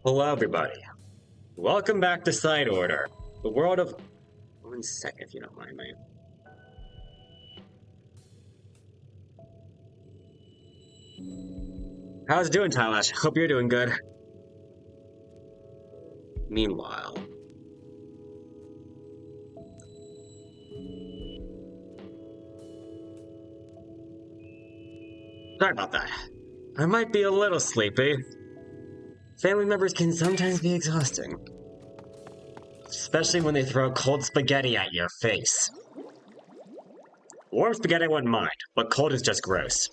Hello, everybody. Welcome back to Side Order, the world of... 1 second, if you don't mind, man. How's it doing, Tylash? Hope you're doing good. Meanwhile... Sorry about that. I might be a little sleepy. Family members can sometimes be exhausting. Especially when they throw cold spaghetti at your face. Warm spaghetti I wouldn't mind, but cold is just gross.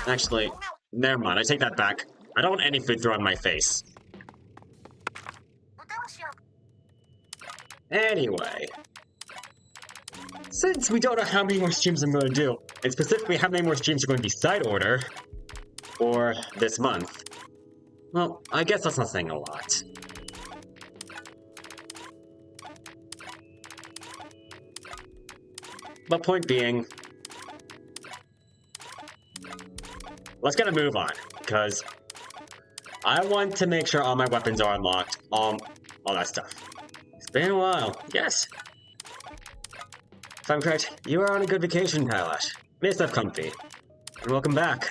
Actually, never mind, I take that back. I don't want any food thrown in my face. Anyway. Since we don't know how many more streams I'm going to do, and specifically how many more streams are going to be Side Order, or this month, well, I guess that's not saying a lot. But point being, let's get a move on, because I want to make sure all my weapons are unlocked, all that stuff. It's been a while, yes. If I'm correct, you are on a good vacation, Tylash. Make yourself comfy. And welcome back.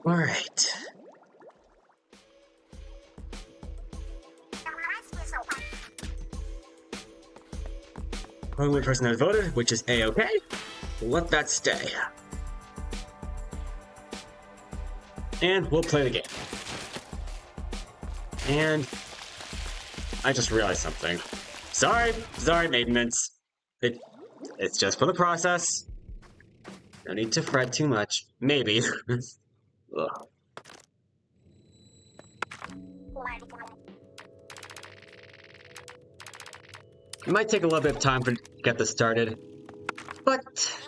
Alright. Only person that voted, which is A-okay. Let that stay. And we'll play the game. And I just realized something. Sorry, maintenance. It's just for the process. No need to fret too much. Maybe. Ugh. It might take a little bit of time to get this started, but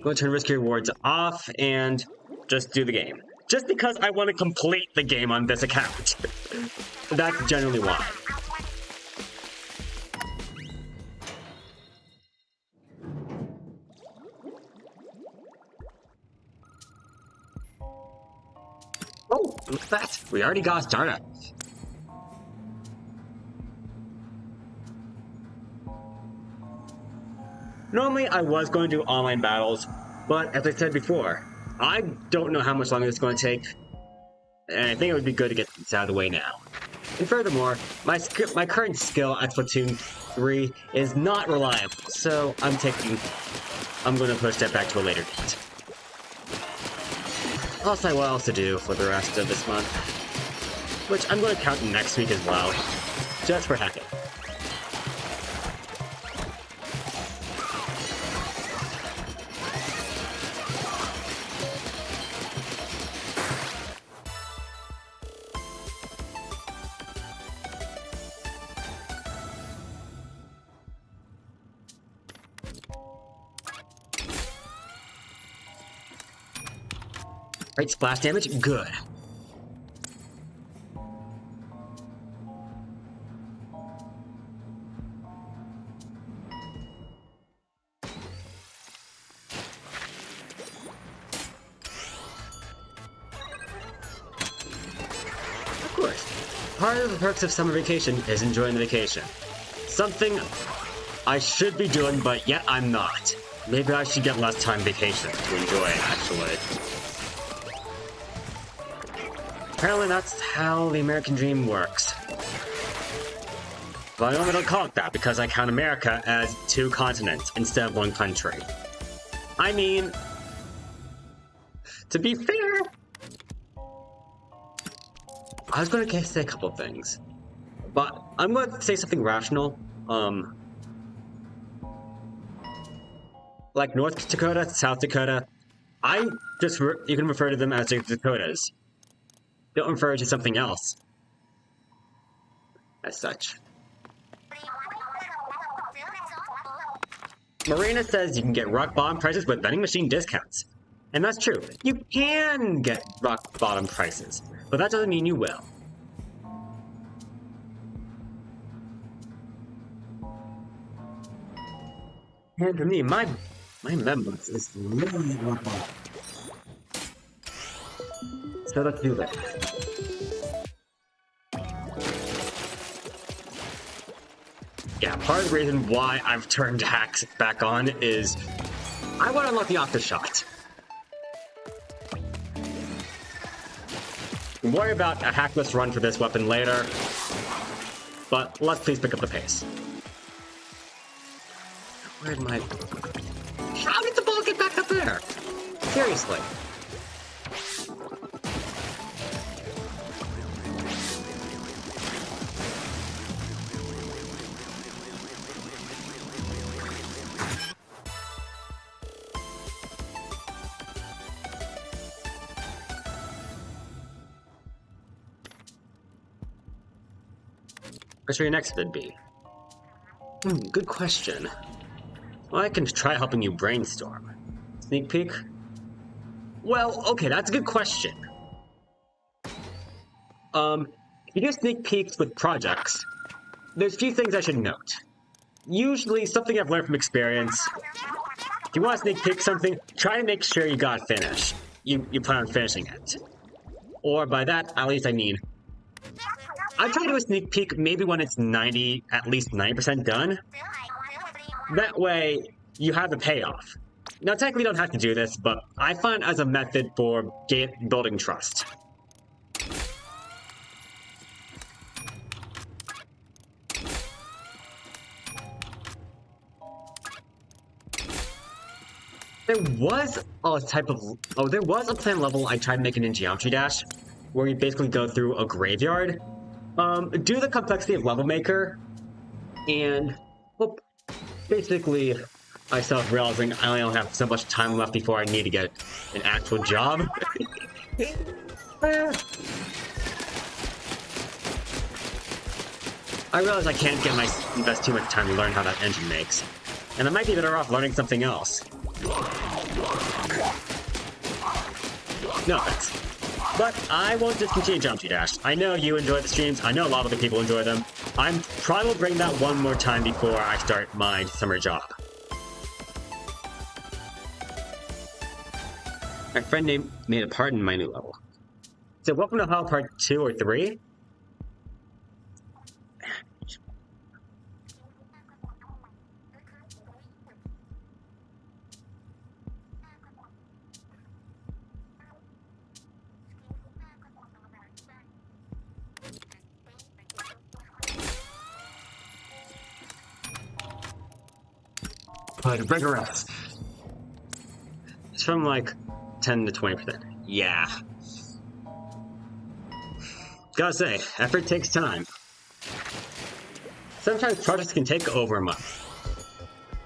go turn risky rewards off and just do the game. Just because I want to complete the game on this account. That's generally why. Oh, look at that. We already got started. Normally, I was going to do online battles, but as I said before, I don't know how much longer this is going to take, and I think it would be good to get this out of the way now. And furthermore, my current skill at Splatoon 3 is not reliable, so I'm going to push that back to a later date. I'll decide what else to do for the rest of this month, which I'm going to count next week as well, just for hacking. Right, splash damage? Good. Of course, part of the perks of summer vacation is enjoying the vacation. Something I should be doing, but yet I'm not. Maybe I should get less time vacation to enjoy it, actually. Apparently that's how the American dream works. But I normally don't call it that because I count America as 2 continents instead of 1 country. I mean, to be fair, I was going to say a couple of things, but I'm going to say something rational. Like North Dakota, South Dakota, you can refer to them as the Dakotas. Don't refer to something else as such. Marina says you can get rock bottom prices with vending machine discounts. And that's true. You can get rock bottom prices, but that doesn't mean you will. And for me, my members is really not bad. So let's do this. Yeah, part of the reason why I've turned hacks back on is I want to unlock the Octo shot. We'll worry about a hackless run for this weapon later, but let's please pick up the pace. Where'd my... How did the ball get back up there? Seriously. Where should your next vid be? Good question. Well, I can try helping you brainstorm. Sneak peek? Well, okay, that's a good question. If you do sneak peeks with projects, there's a few things I should note. Usually, something I've learned from experience, if you want to sneak peek something, try to make sure you got finished. You plan on finishing it. Or by that, at least I mean, I try to do a sneak peek maybe when it's at least 90% done. That way, you have the payoff. Now, technically, you don't have to do this, but I find it as a method for building trust. There was a plan level I tried making in Geometry Dash, where you basically go through a graveyard. Due to the complexity of Level Maker, and, well, basically, I started realizing I only have so much time left before I need to get an actual job. I realize I can't invest too much time to learn how that engine makes, and I might be better off learning something else. No offense. But I won't discontinue Geometry Dash. I know you enjoy the streams, I know a lot of other people enjoy them. I'm probably will bring that one more time before I start my summer job. My friend made a part in my new level. So welcome to Hall Part 2 or 3. But rigorous. It's from like 10 to 20%. Yeah. Gotta say, effort takes time. Sometimes projects can take over a month.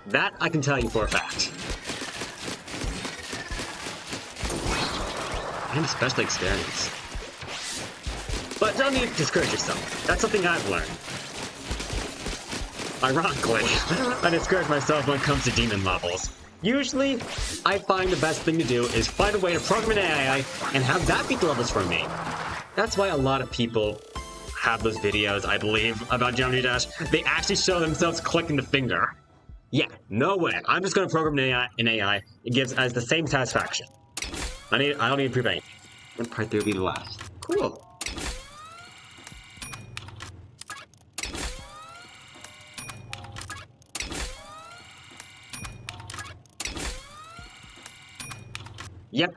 That I can tell you for a fact. And especially experience. But don't need to discourage yourself. That's something I've learned. Ironically, I discourage myself when it comes to demon levels. Usually, I find the best thing to do is find a way to program an AI and have that beat the levels for me. That's why a lot of people have those videos, I believe, about Geometry Dash. They actually show themselves clicking the finger. Yeah, no way. I'm just going to program an AI. It gives us the same satisfaction. I don't need to prove anything. What part 3 will be the last? Cool. Yep.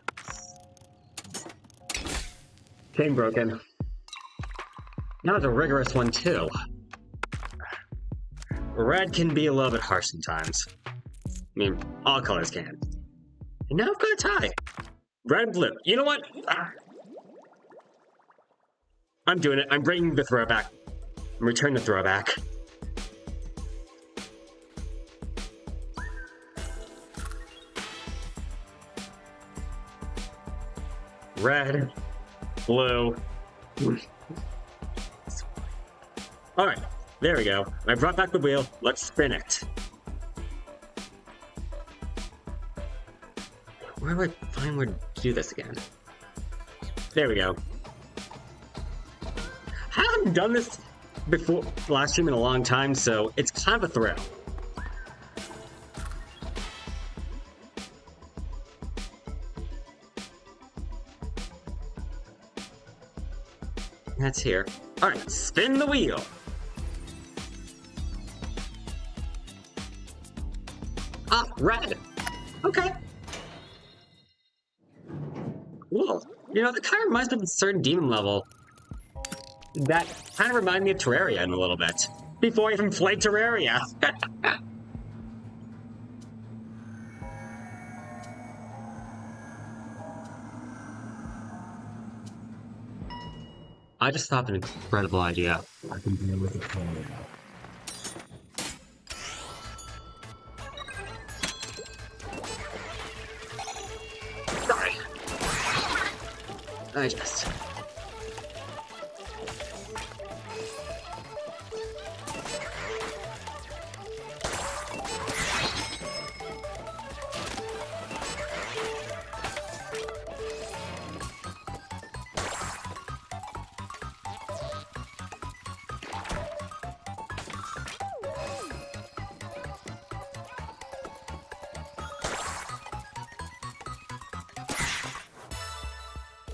Chain broken. Now it's a rigorous one, too. Red can be a little bit harsh sometimes. I mean, all colors can. And now I've got a tie. Red and blue. You know what? I'm doing it. I'm bringing the throwback. I'm returning the throwback. Red, blue. Alright, there we go. I brought back the wheel. Let's spin it. Where do I find where to do this again? There we go. I haven't done this before last stream in a long time, so it's kind of a thrill. That's here. Alright, spin the wheel! Ah, red! Okay. Whoa. You know, that kind of reminds me of a certain demon level. That kind of reminded me of Terraria in a little bit. Before I even played Terraria! I just thought of an incredible idea. I can deal with it for you. Sorry. I just...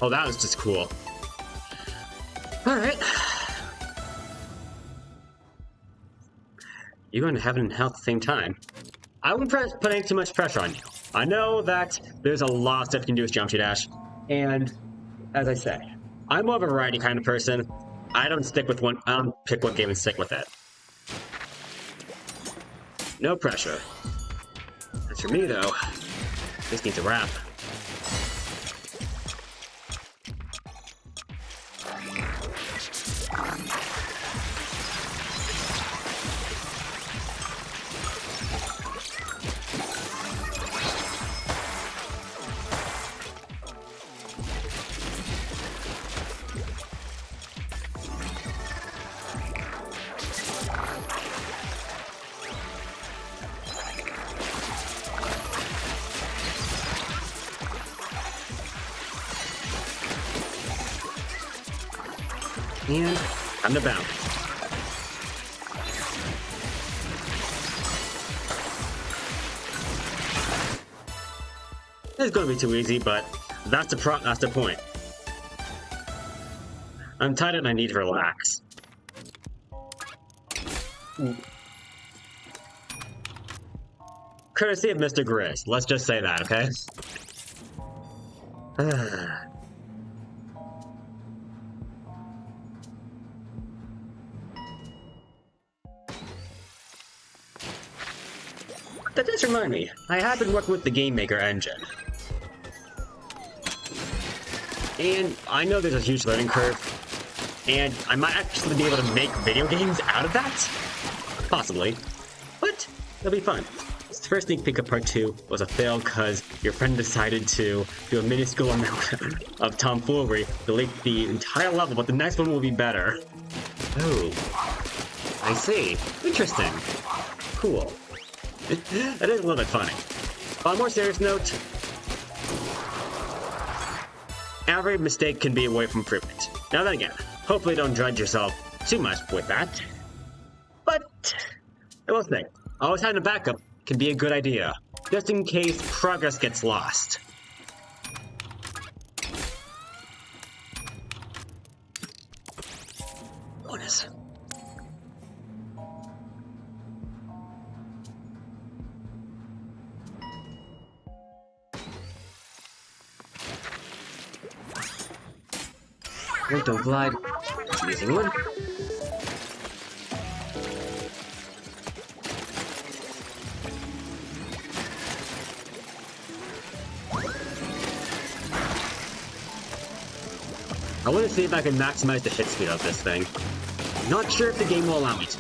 Oh, that was just cool. Alright. You're going to heaven and hell at the same time. I wouldn't put any too much pressure on you. I know that there's a lot of stuff you can do with Geometry Dash, and as I say, I'm more of a variety kind of person. I don't pick one game and stick with it. No pressure. As for me, though, this needs a wrap. And I'm the bounce. It's going to be too easy, but that's the point. I'm tired and I need to relax. Courtesy of Mr. Grizz. Let's just say that, okay? That does remind me, I have been working with the Game Maker engine. And I know there's a huge learning curve, and I might actually be able to make video games out of that? Possibly. But it'll be fun. This first sneak peek of part 2 was a fail because your friend decided to do a minuscule amount of tomfoolery, delete the entire level, but the next one will be better. Oh. I see. Interesting. Cool. That is a little bit funny. On a more serious note, every mistake can be a way from improvement. Now then again, hopefully don't judge yourself too much with that. But, I will say, always having a backup can be a good idea, just in case progress gets lost. Bonus. Don't glide. It's an easy one. I want to see if I can maximize the hit speed of this thing. Not sure if the game will allow me to.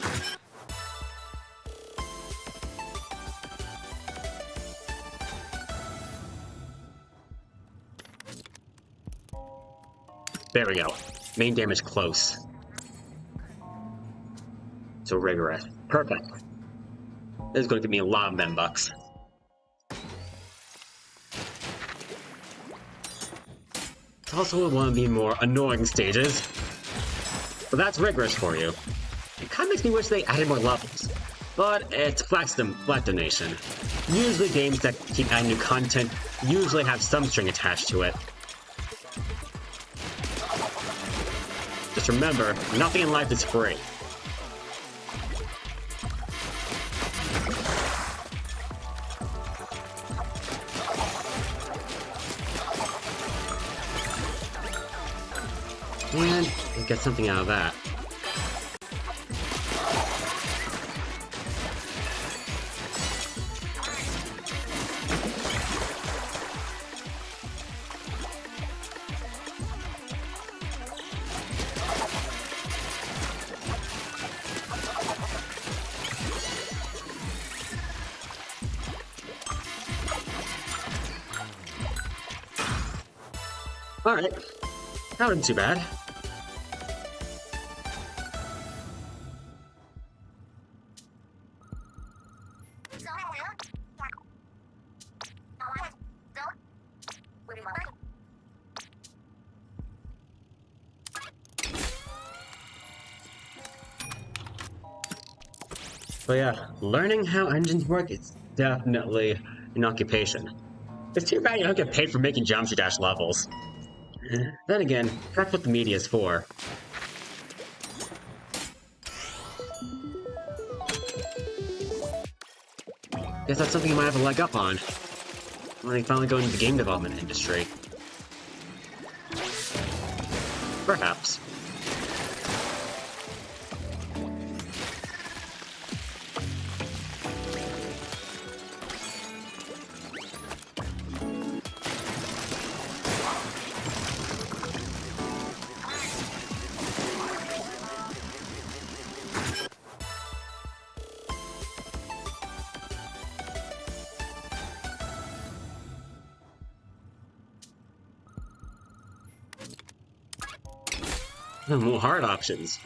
There we go. Main damage close. So rigorous. Perfect. This is going to give me a lot of men bucks. It's also one of the more annoying stages. But that's rigorous for you. It kind of makes me wish they added more levels. But it's flat donation. Usually games that keep adding new content usually have some string attached to it. Just remember, nothing in life is free. And you get something out of that. Alright, that wasn't too bad. So yeah, learning how engines work is definitely an occupation. It's too bad you don't get paid for making Geometry Dash levels. Then again, that's what the media is for. Guess that's something you might have a leg up on when you finally go into the game development industry. Perhaps. More hard options.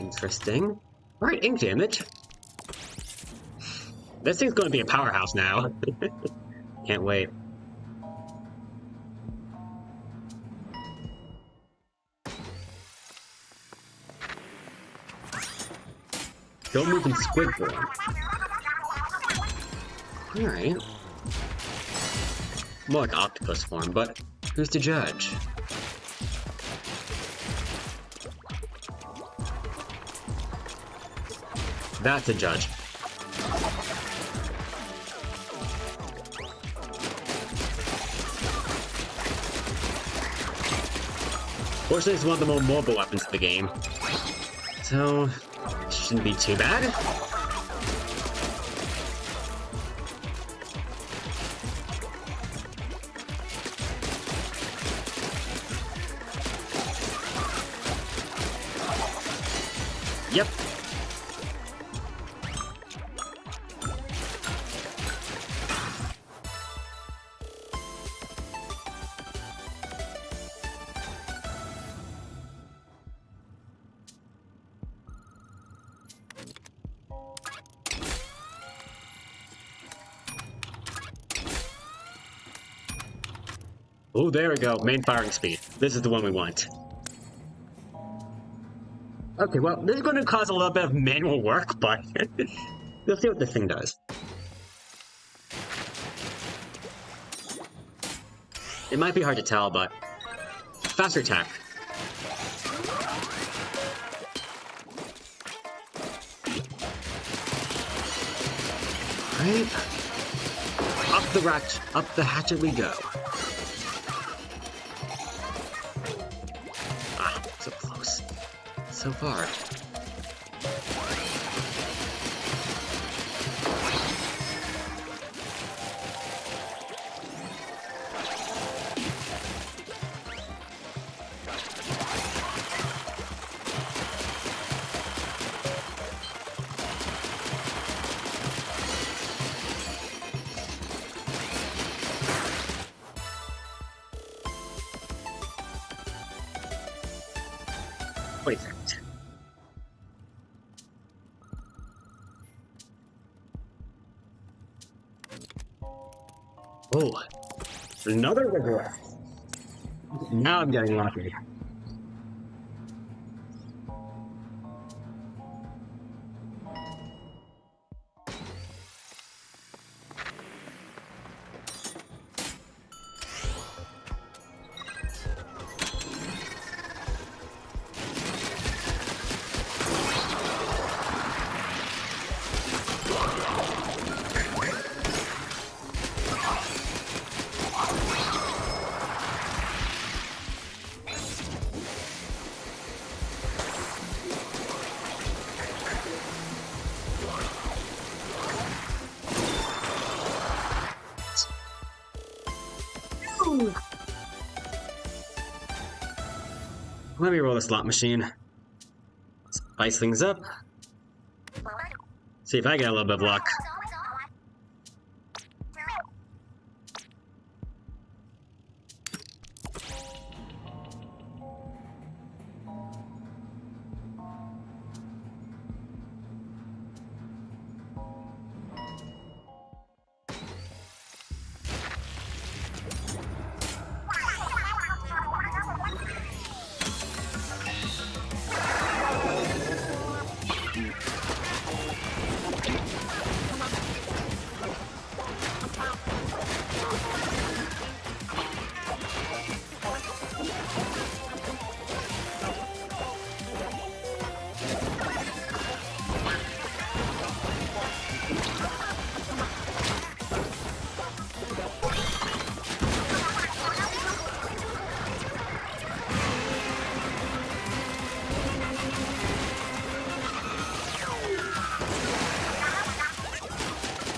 Interesting. Alright, ink damage. This thing's going to be a powerhouse now. Can't wait. Don't move in squid form. Alright. More like octopus form, but who's to judge? That's a judge. Fortunately, it's one of the more mobile weapons in the game. So, shouldn't be too bad. Yep. Oh, there we go. Main firing speed. This is the one we want. Okay, well, this is going to cause a little bit of manual work, but we'll see what this thing does. It might be hard to tell, but faster attack. Right? Up the hatchet we go. Ah, so close. So far. Wait a second. Oh, another regret. Now I'm getting lucky. Let me roll the slot machine. Spice things up. See if I get a little bit of luck.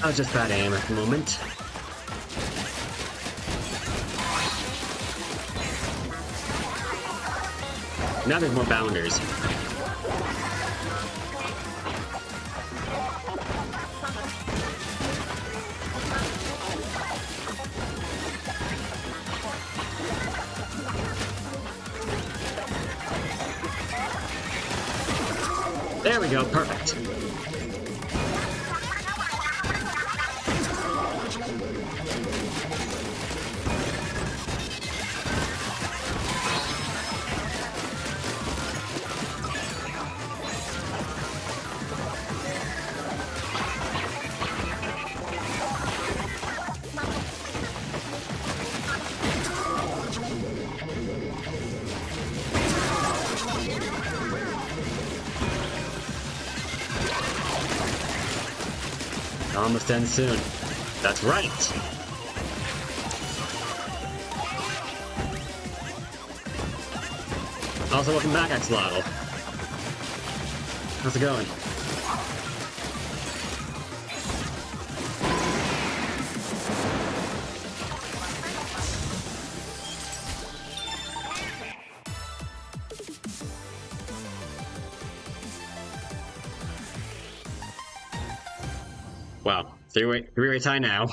I was just bad aim at the moment. Now there's more bounders. There we go, perfect. Almost ends soon. That's right! Also, welcome back, Axolotl. How's it going? Wow, three-way tie now.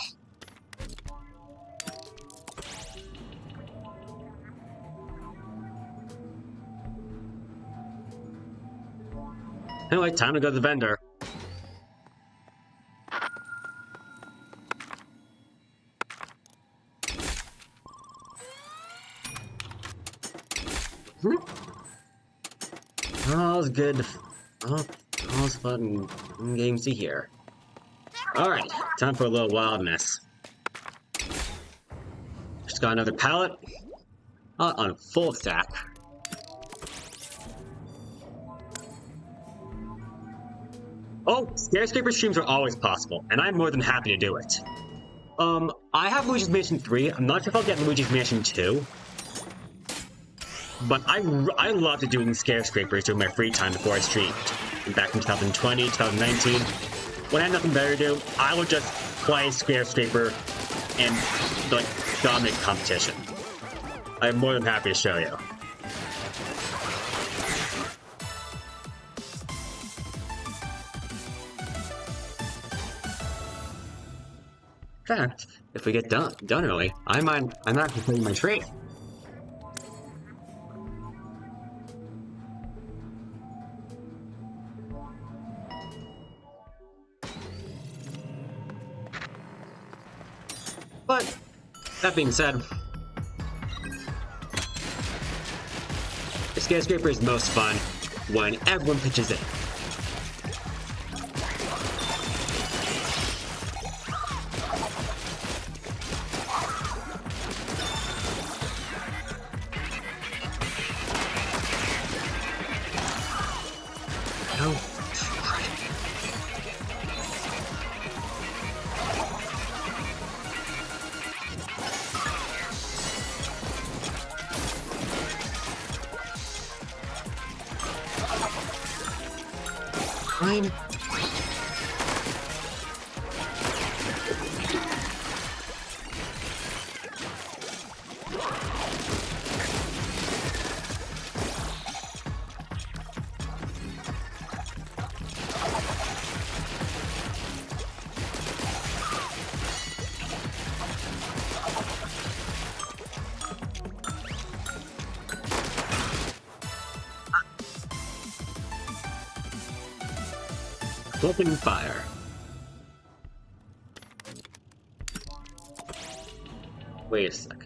Anyway, time to go to the vendor. All's good. All's fun game to here. Alright, time for a little wildness. Just got another pallet. On a full stack. Oh, Skyscraper streams are always possible, and I'm more than happy to do it. I have Luigi's Mansion 3. I'm not sure if I'll get Luigi's Mansion 2. But I loved doing Skyscrapers during my free time before I streamed. Back in 2020, 2019. When I had nothing better to do, I would just play Skyscraper and, like, dominate competition. I'm more than happy to show you. In fact, if we get done early, I'm actually playing my trade. But that being said, the Skyscraper is most fun when everyone pitches in. Fine. Open fire. Wait a sec.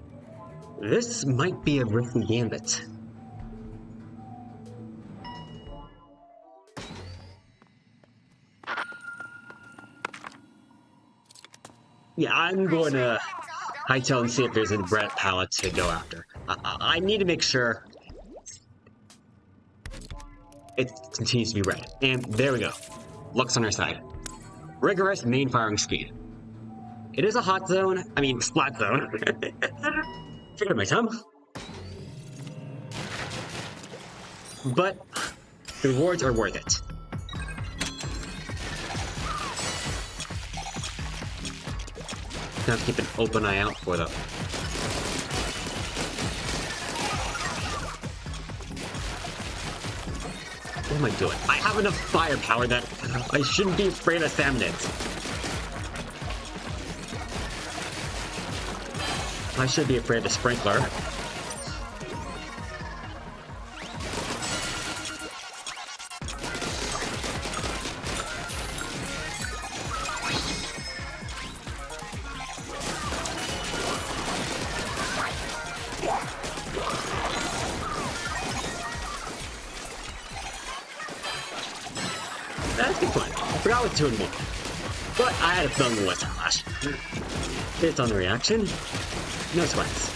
This might be a risky gambit. Yeah, I'm going to hightail and see if there's a red pallet to go after. I need to make sure it continues to be red. And there we go. Luck's on our side. Rigorous main firing speed. It is a hot zone. I mean, splat zone. Forget my tongue. But the rewards are worth it. I have to keep an open eye out for them. What am I doing? I have enough firepower that I shouldn't be afraid of salmonids. I should be afraid of the sprinkler. That's good fun. I forgot what 2 and 1. But I had a feeling it was Slash. Based on the reaction, no sweats.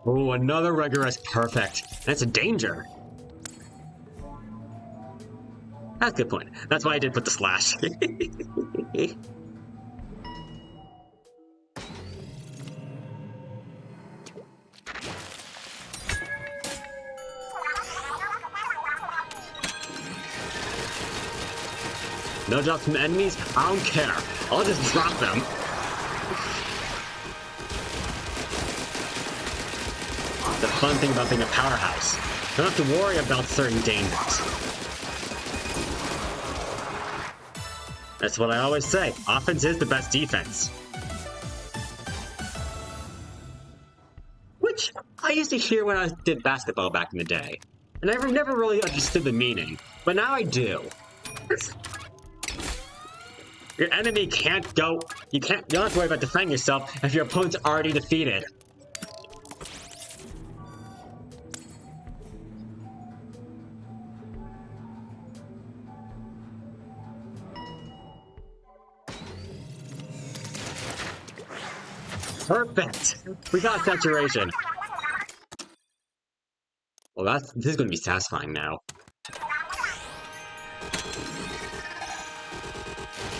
Oh, another rigorous perfect. That's a danger. That's a good point. That's why I did put the slash. No drops from enemies? I don't care. I'll just drop them. The fun thing about being a powerhouse. You don't have to worry about certain dangers. That's what I always say. Offense is the best defense. Which I used to hear when I did basketball back in the day. And I never really understood the meaning. But now I do. Your enemy can't go... You don't have to worry about defending yourself if your opponent's already defeated. Perfect! We got saturation. Well, this is going to be satisfying now.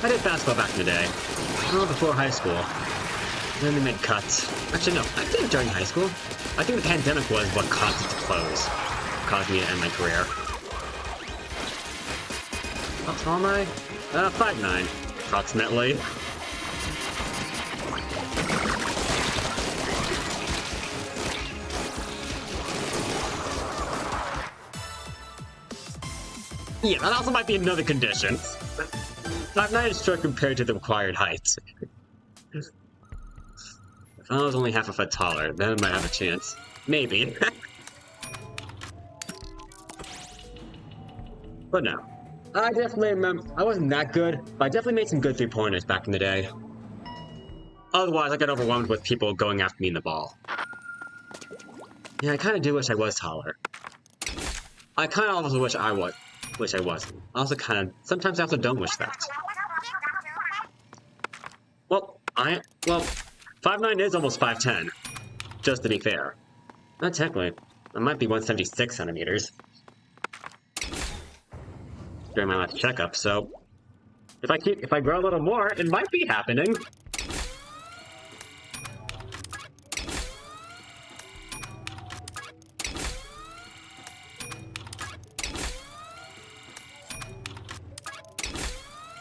I did basketball back in the day. Well, before high school. Then they made cuts. Actually, no, I did it during high school. I think the pandemic was what caused it to close. Caused me to end my career. How tall am I? 5'9", approximately. Yeah, that also might be another condition. 5'9" is short compared to the required height. If I was only half a foot taller, then I might have a chance. Maybe. But no. I definitely remember, I wasn't that good, but I definitely made some good 3-pointers back in the day. Otherwise, I got overwhelmed with people going after me in the ball. Yeah, I kind of do wish I was taller. I kind of also wish I wasn't. I also sometimes I also don't wish that. Well, 5'9" is almost 5'10", just to be fair. Not technically. I might be 176 centimeters. During my last checkup, so... If I grow a little more, it might be happening.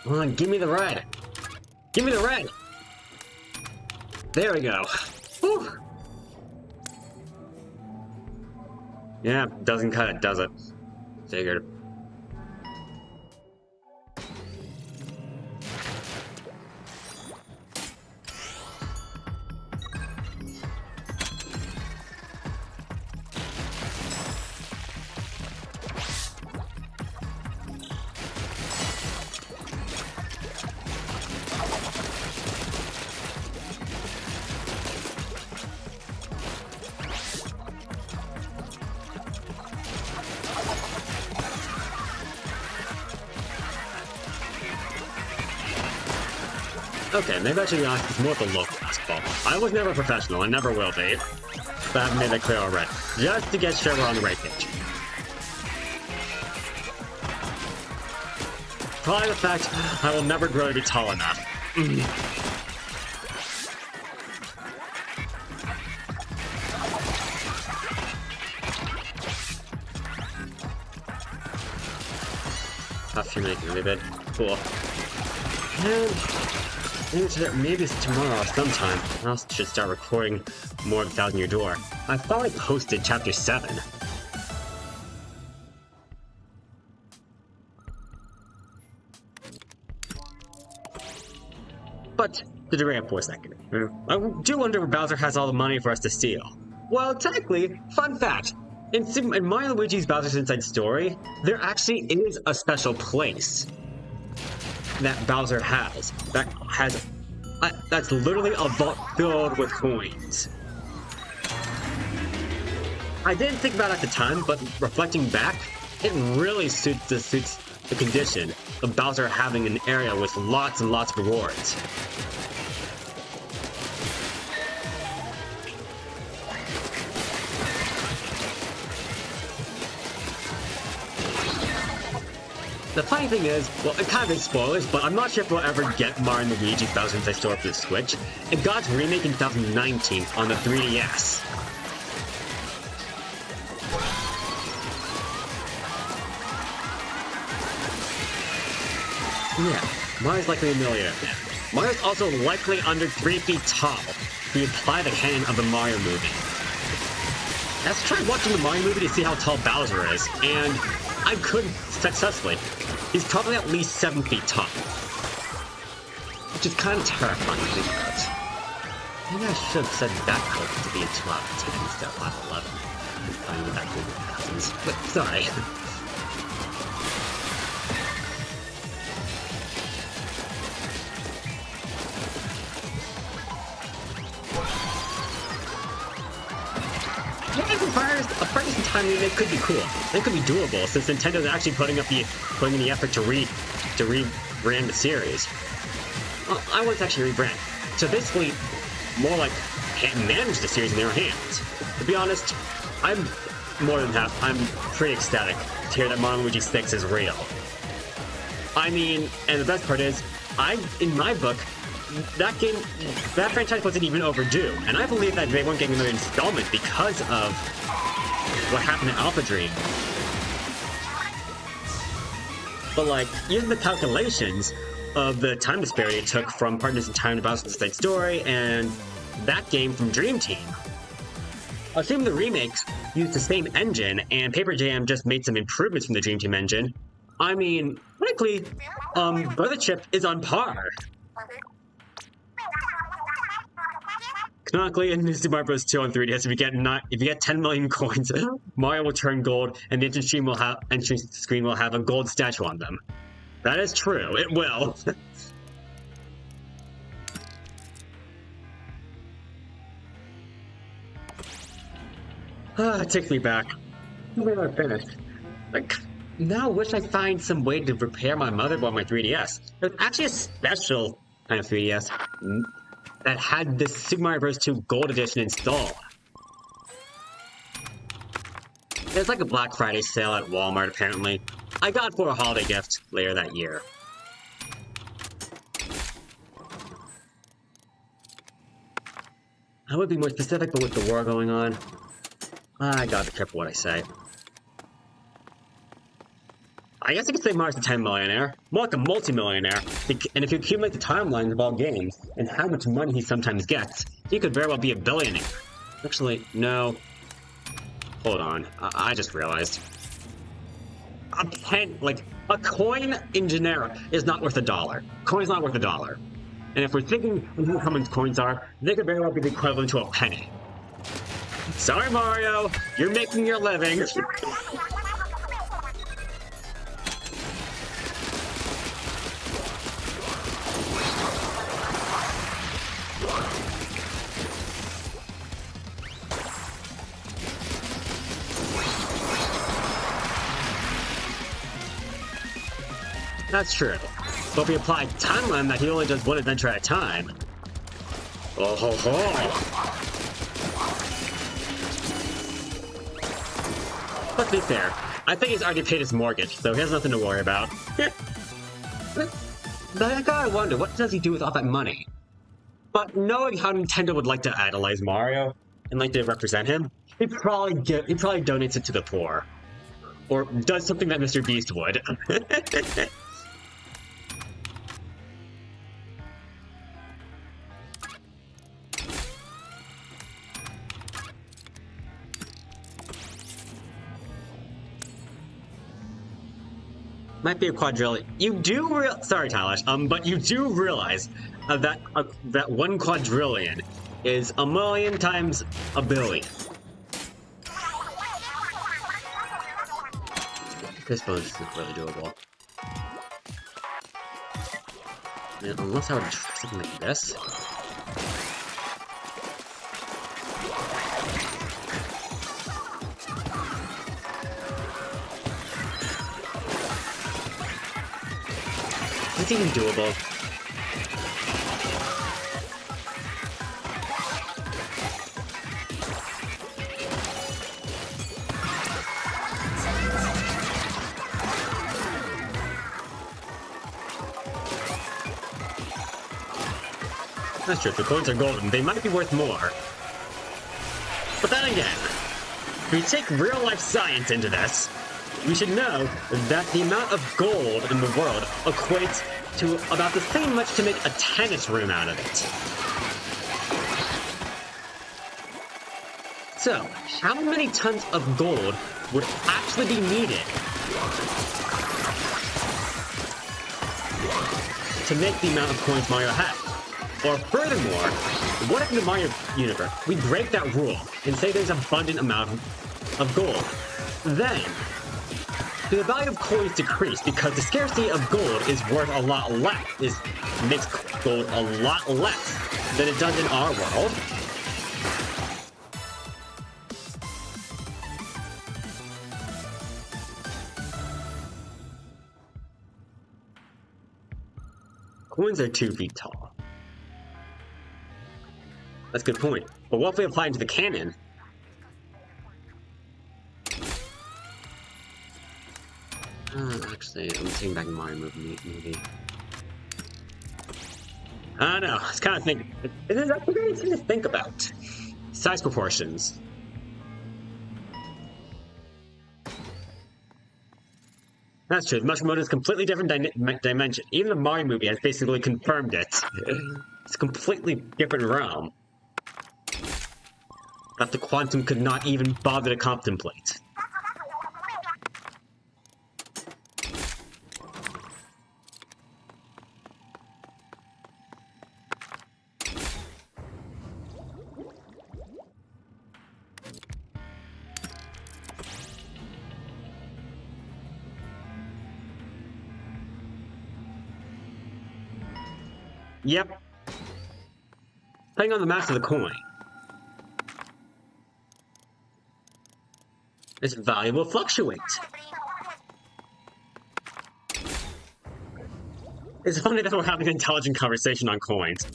Come on, give me the red! Give me the red! There we go. Whew. Yeah, doesn't cut it, does it? Figured. Okay, maybe I should be honest, it's more of the local basketball. I was never a professional, I never will be. But I've made that clear already. Just to get sure we're on the right page. Probably the fact I will never grow to be tall enough. Tough, you're making it a bit cool. And maybe it's tomorrow sometime. I also should start recording more of 1,000 Year Door. I thought I posted chapter 7. But to derail for a second, I do wonder where Bowser has all the money for us to steal. Well, technically, fun fact, in Mario & Luigi's Bowser's Inside Story, there actually is a special place that Bowser has that's literally a vault filled with coins. I didn't think about it at the time, but reflecting back, it really suits the condition of Bowser having an area with lots and lots of rewards. The funny thing is, well, it kind of is spoilers, but I'm not sure if we'll ever get Mario & Luigi's Bowser's Inside Story for the Switch. It got its remake in 2019 on the 3DS. Yeah, Mario's likely a millionaire now. Mario's also likely under 3 feet tall, if you apply the canon of the Mario movie. Let's try watching the Mario movie to see how tall Bowser is, and I couldn't successfully. He's probably at least 7 feet tall. Which is kind of terrifying to think about. Maybe I should have said that close to being 12 instead of 11. I'm playing with that group of cousins. But sorry. A Fires in Time remake could be cool. It could be doable since Nintendo's actually putting in the effort to rebrand the series. I want to actually rebrand. So basically, more like manage the series in their hands. To be honest, I'm pretty ecstatic to hear that Mario & Luigi 6 is real. I mean, and the best part is, in my book, that franchise wasn't even overdue, and I believe that they weren't getting another installment because of what happened to Alpha Dream. But like, using the calculations of the time disparity it took from Partners in Time to Bowser's Inside Story and that game from Dream Team, assuming the remakes used the same engine and Paper Jam just made some improvements from the Dream Team engine, I mean, frankly, Brother Chip is on par. Canonically, in Super Mario Bros. 2 on 3DS, if you get 10 million coins, Mario will turn gold, and the entrance screen will have a gold statue on them. That is true. It will. It takes me back. When I finished, now I wish I find some way to repair my motherboard on my 3DS. There's actually a special kind of 3DS that had this Super Mario Bros. 2 Gold Edition installed. It's like a Black Friday sale at Walmart, apparently. I got it for a holiday gift later that year. I would be more specific, but with the war going on, I gotta be careful what I say. I guess I could say Mario's a 10 millionaire, more like a multi-millionaire, and if you accumulate the timelines of all games and how much money he sometimes gets, he could very well be a billionaire. Actually, no. Hold on. I just realized. A coin in generic is not worth $1. Coin's not worth $1. And if we're thinking of how much coins are, they could very well be the equivalent to a penny. Sorry, Mario. You're making your living. That's true. But if we apply timeline that he only does one adventure at a time. Oh ho ho! Let's be fair. I think he's already paid his mortgage, so he has nothing to worry about. But I gotta wonder, what does he do with all that money? But knowing how Nintendo would like to idolize Mario and like to represent him, he probably donates it to the poor. Or does something that Mr. Beast would. Might be a quadrillion. Sorry, Talash. But you do realize that 1 quadrillion is 1,000,000 times 1,000,000,000. This bonus is really doable. Man, unless I would try something like this. It's even doable. That's true, if the coins are golden, they might be worth more. But then again, if we take real-life science into this, we should know that the amount of gold in the world equates to about the same much to make a tennis room out of it. So, how many tons of gold would actually be needed to make the amount of coins Mario has? Or furthermore, what if in the Mario universe we break that rule and say there's an abundant amount of gold? Then, the value of coins decrease because the scarcity of gold is worth a lot less. Makes gold a lot less than it does in our world. Coins are 2 feet tall. That's a good point. But what if we apply it to the cannon? Actually, I'm seeing back in Mario movie. I don't know. It's kind of thinking. It's actually very interesting to think about. Size proportions. That's true. The mushroom mode is a completely different dimension. Even the Mario movie has basically confirmed it. It's a completely different realm that the Quantum could not even bother to contemplate. Yep. Depending on the mass of the coin, its value will fluctuate. It's funny that we're having an intelligent conversation on coins.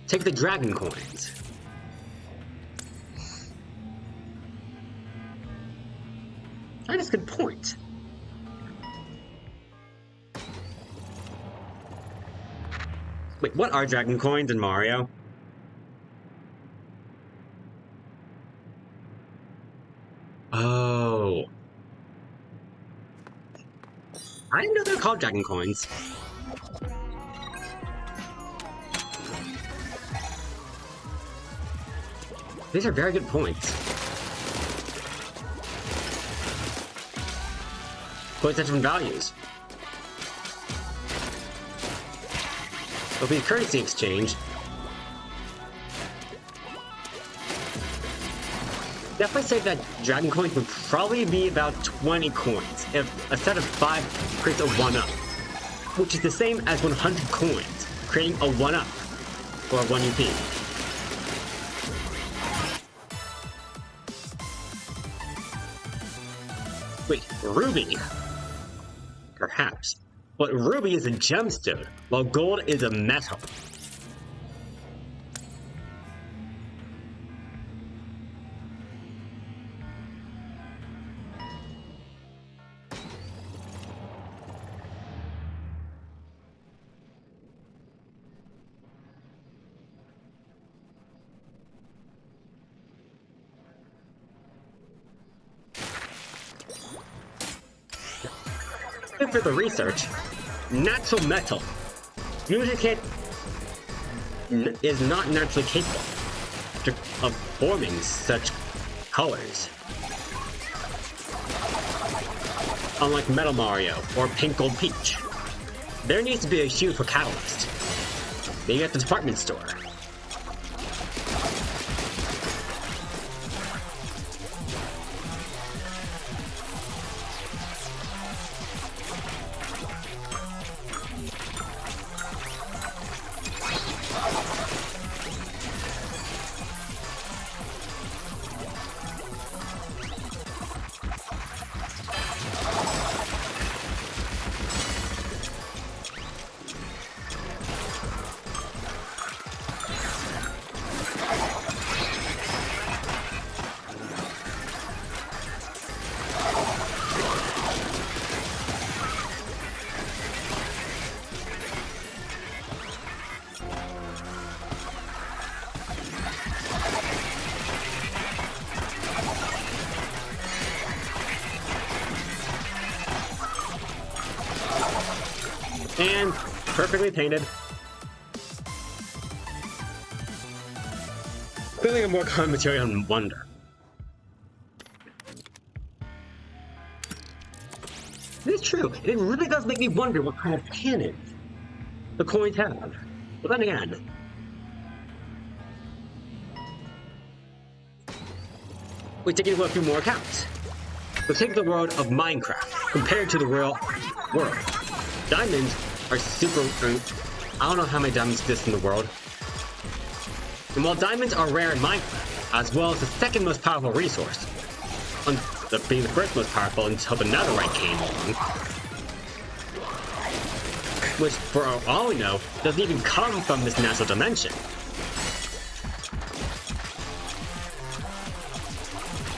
Take the dragon coins. That's a good point. Wait, what are dragon coins in Mario? Oh. I didn't know they're called dragon coins. These are very good points. Points have different values. It'll be a currency exchange. Definitely say that dragon coins would probably be about 20 coins if a set of 5 creates a 1-up, which is the same as 100 coins, creating a 1-up, or 1 UP. Wait, ruby? Perhaps. But ruby is a gemstone, while gold is a metal. And for the research, natural metal is not naturally capable of forming such colors. Unlike Metal Mario or Pink Gold Peach, there needs to be a huge for catalyst. Maybe at the department store. And perfectly painted. Clearly a more common material than Wonder. It is true. It really does make me wonder what kind of cannon the coins have. But then again, we take into a few more accounts. Let's take the world of Minecraft compared to the real world. Diamonds are super... I don't know how many diamonds exist in the world. And while diamonds are rare in Minecraft, as well as the second most powerful resource, being the first most powerful until the netherite came along, which, for all we know, doesn't even come from this natural dimension.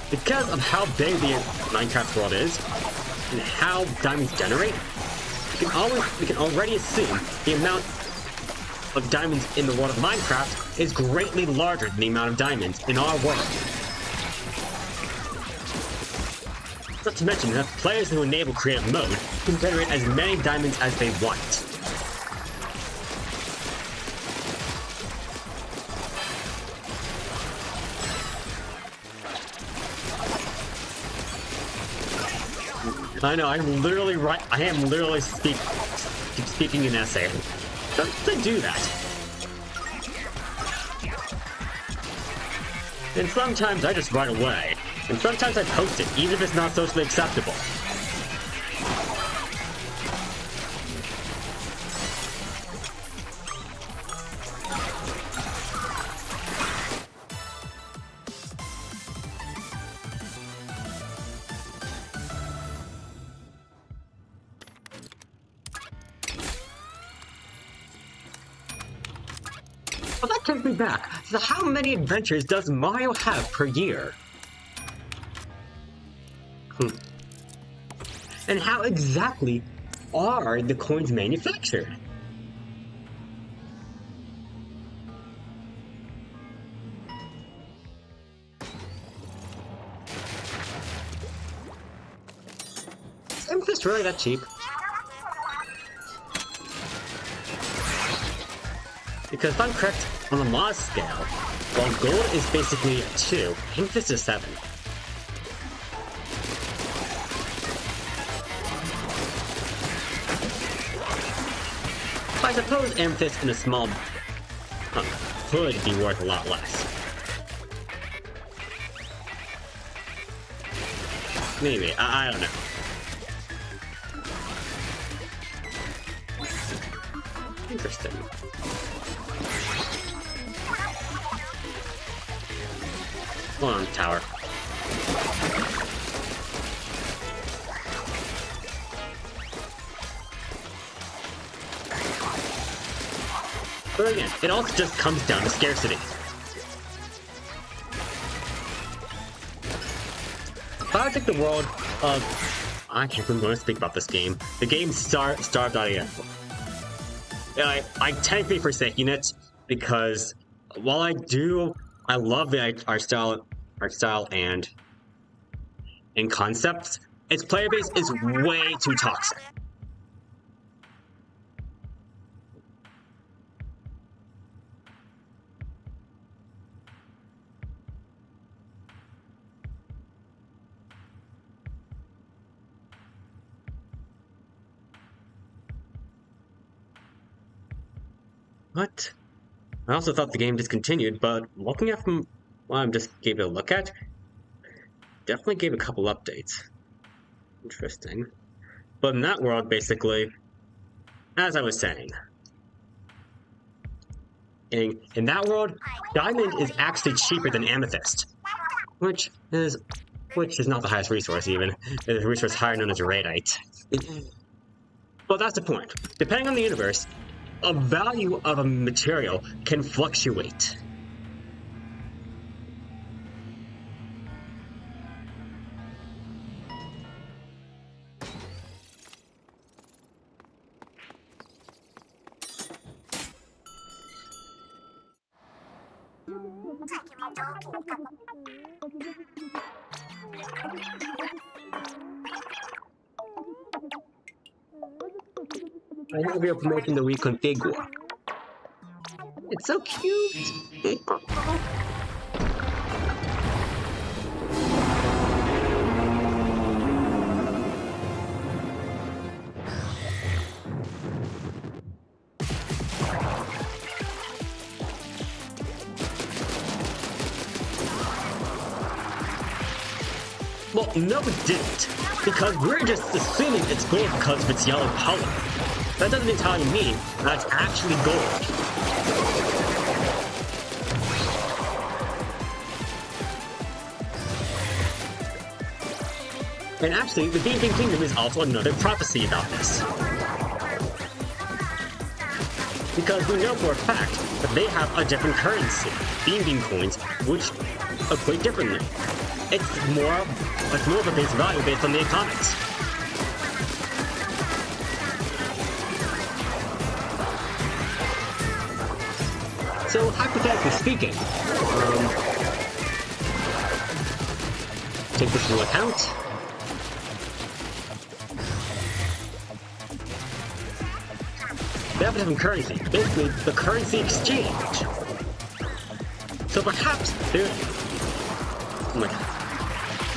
Because of how big the Minecraft world is, and how diamonds generate, we can already assume the amount of diamonds in the world of Minecraft is greatly larger than the amount of diamonds in our world. Not to mention that players who enable creative mode can generate as many diamonds as they want. I know, I am literally speaking an essay. Don't do that. And sometimes I just write away. And sometimes I post it, even if it's not socially acceptable. Well, that takes me back. So how many adventures does Mario have per year? And how exactly are the coins manufactured? Isn't this really that cheap? Because if I'm correct on the Moz scale, while gold is basically 2, Amethyst is 7. I suppose Amethyst in a small could be worth a lot less. Maybe, I don't know. Interesting. Hold on, tower. But again, it also just comes down to scarcity. If I take the world of... I can't even want to speak about this game. The game starved.info. I technically forsaken it because while I love the art style and concepts, its player base is way too toxic. What? I also thought the game discontinued, but looking at from what I just gave it a look at, definitely gave a couple updates. Interesting. But in that world, basically, as I was saying, in that world, diamond is actually cheaper than amethyst, which is not the highest resource even. There's a resource higher known as radite. But that's the point. Depending on the universe, a value of a material can fluctuate. I have your promotion to reconfigure. It's so cute! Well, no it didn't, because we're just assuming it's gold because of its yellow color. That doesn't entirely mean that it's actually gold. And actually, the Beam Kingdom is also another prophecy about this. Because we know for a fact that they have a different currency, Beam coins, which equate differently. It's more of a base value based on the economics. So, hypothetically speaking, take this into account. They have a different currency, basically the currency exchange. So perhaps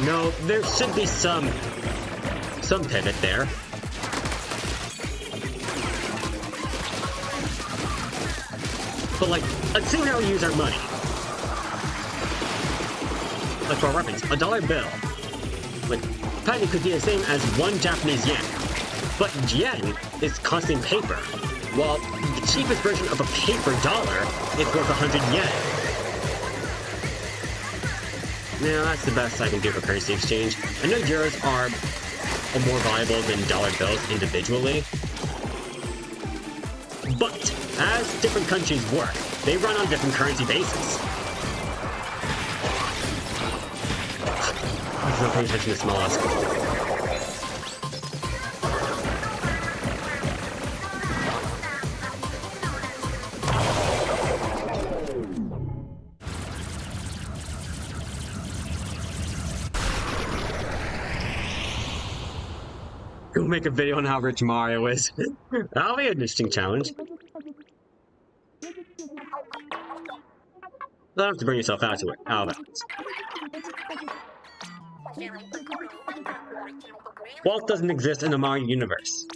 no, there should be some pivot there. But let's see how we use our money. Like for reference, $1 bill. Apparently could be the same as 1 Japanese yen. But yen is costing paper, while the cheapest version of a paper dollar is worth 100 yen. Now, that's the best I can do for currency exchange. I know euros are more valuable than dollar bills individually. But, as different countries work, they run on different currency bases. I'm not paying attention to Smollusk. Go make a video on how rich Mario is. That'll be an interesting challenge. don't have to bring yourself out to it. Out of it. Walt doesn't exist in the Mario universe.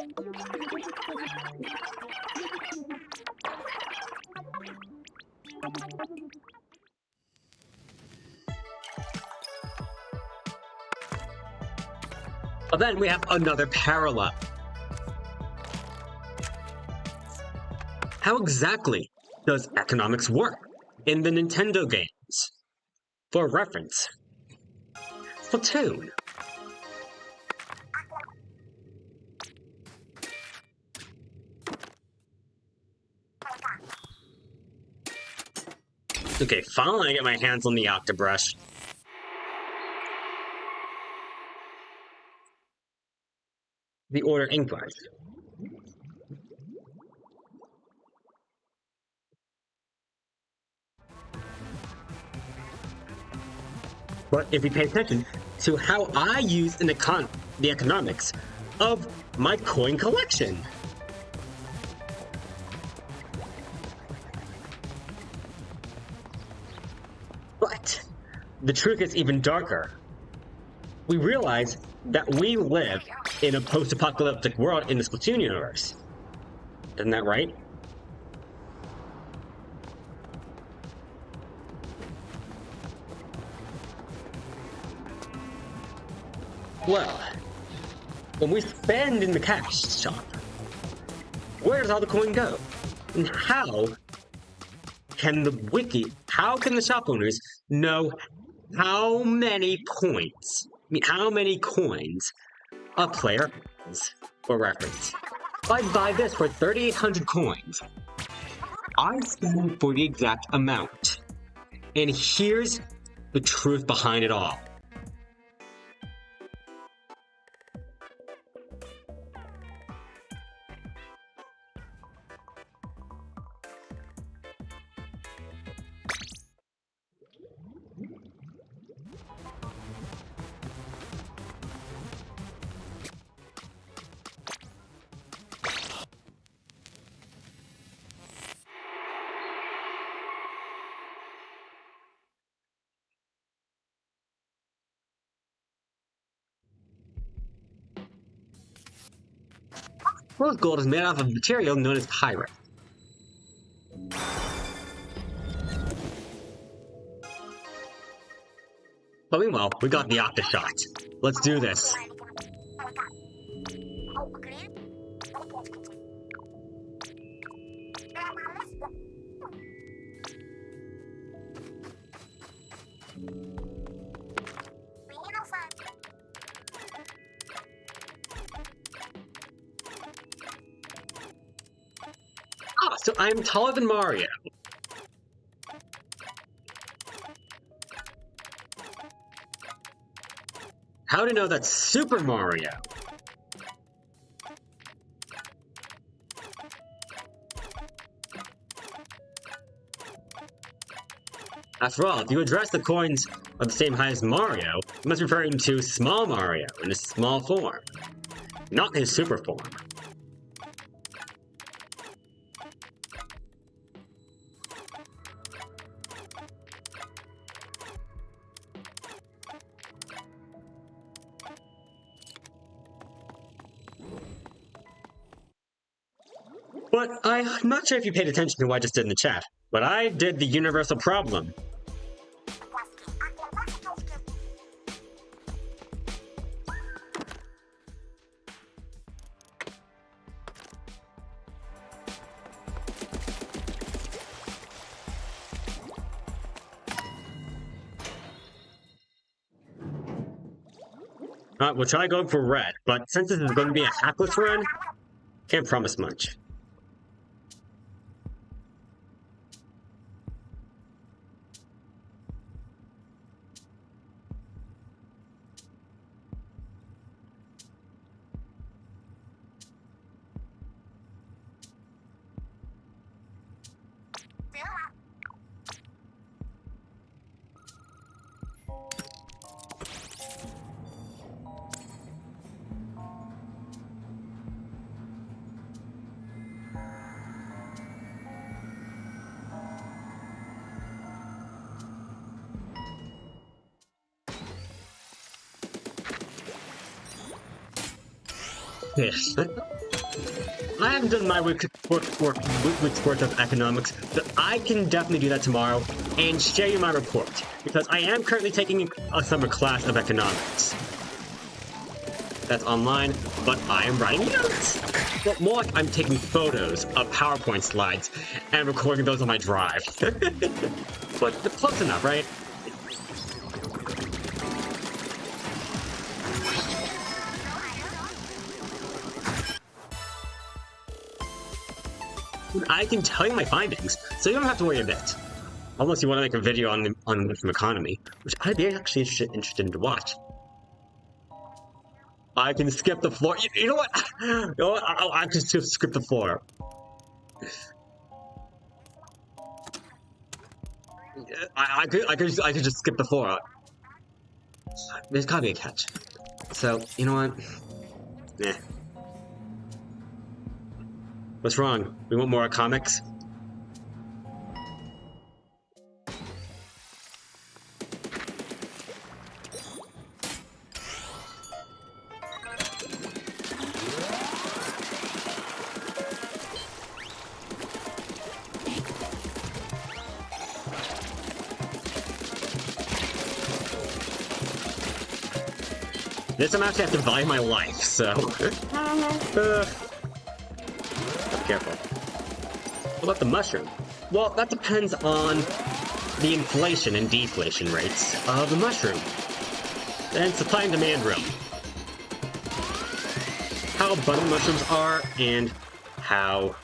But then we have another parallel. How exactly does economics work in the Nintendo games? For reference, Splatoon. Okay, finally I get my hands on the Octo brush. The order ink brush. But if we pay attention to how I use the economics of my coin collection. But the truth is even darker. We realize that we live in a post-apocalyptic world in the Splatoon universe. Isn't that right? Well, when we spend in the cash shop, where does all the coin go? And how can the shop owners know how many points, how many coins a player has, for reference? If I buy this for 3,800 coins, I spend for the exact amount. And here's the truth behind it all. Rose gold is made out of a material known as pyrite. But meanwhile, we got the Octo shot. Let's do this. Ah, so I'm taller than Mario. How to know that's Super Mario? After all, if you address the coins of the same height as Mario, you must be referring to small Mario in his small form, not his super form. But I'm not sure if you paid attention to what I just did in the chat, but I did the universal problem. We'll try going for red, but since this is going to be a hackless run, can't promise much. Yes. I haven't done my week's worth of economics, but I can definitely do that tomorrow and share you my report, because I am currently taking a summer class of economics. That's online, but I am writing notes. Well, more like I'm taking photos of PowerPoint slides and recording those on my drive. But close enough, right? I can tell you my findings, so you don't have to worry a bit. Unless you want to make a video on the economy, which I'd be actually interested to watch. I can skip the floor. You know what? You know what? I can just skip the floor. I could just skip the floor. There's gotta be a catch. So, you know what? Nah. What's wrong? We want more comics? This I'm actually have to value my life, so... Be careful. What about the mushroom? Well, that depends on the inflation and deflation rates of the mushroom. And supply and demand realm. How abundant mushrooms are, and how...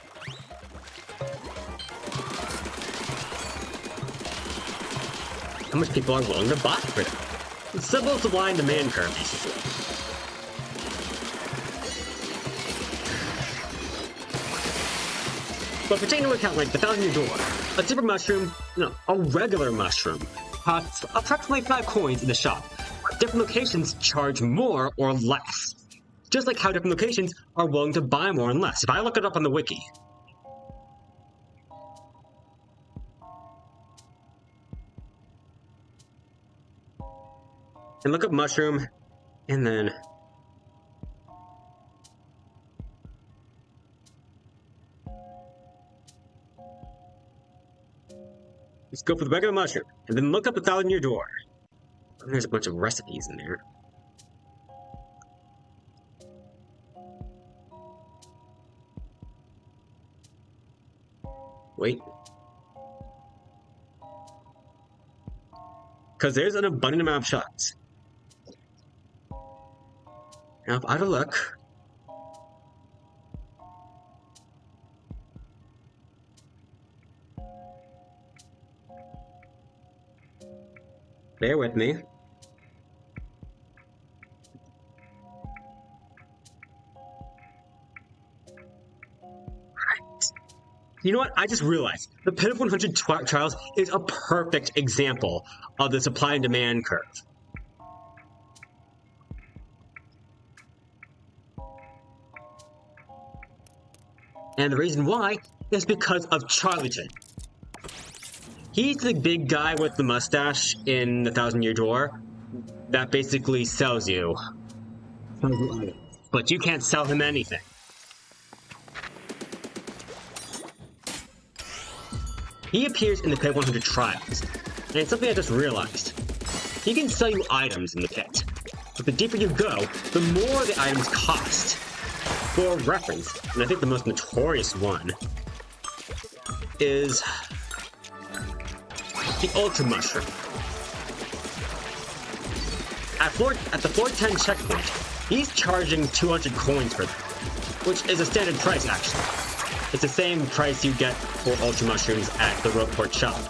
how much people are willing to buy for them. It's simple supply and demand curve, basically. But if we're taking into account, like, the 1,000-year door, a super mushroom, no, a regular mushroom, costs approximately 5 coins in the shop. Different locations charge more or less. Just like how different locations are willing to buy more and less. If I look it up on the wiki, and look up mushroom, and then... let's go for the regular mushroom, and then look up the 1,000-year door. There's a bunch of recipes in there. Wait. Because there's an abundant amount of shots. Now, if I had a look... bear with me. You know what? I just realized the Pit of 100 Trials is a perfect example of the supply and demand curve. And the reason why is because of Charlieton. He's the big guy with the mustache in the 1,000-year door that basically sells you. But you can't sell him anything. He appears in the Pit 100 Trials, and it's something I just realized. He can sell you items in the pit, but the deeper you go, the more the items cost. For reference, and I think the most notorious one is the Ultra Mushroom. At the floor 10 checkpoint, he's charging 200 coins for them, which is a standard price actually. It's the same price you get for Ultra Mushrooms at the Rogueport shop.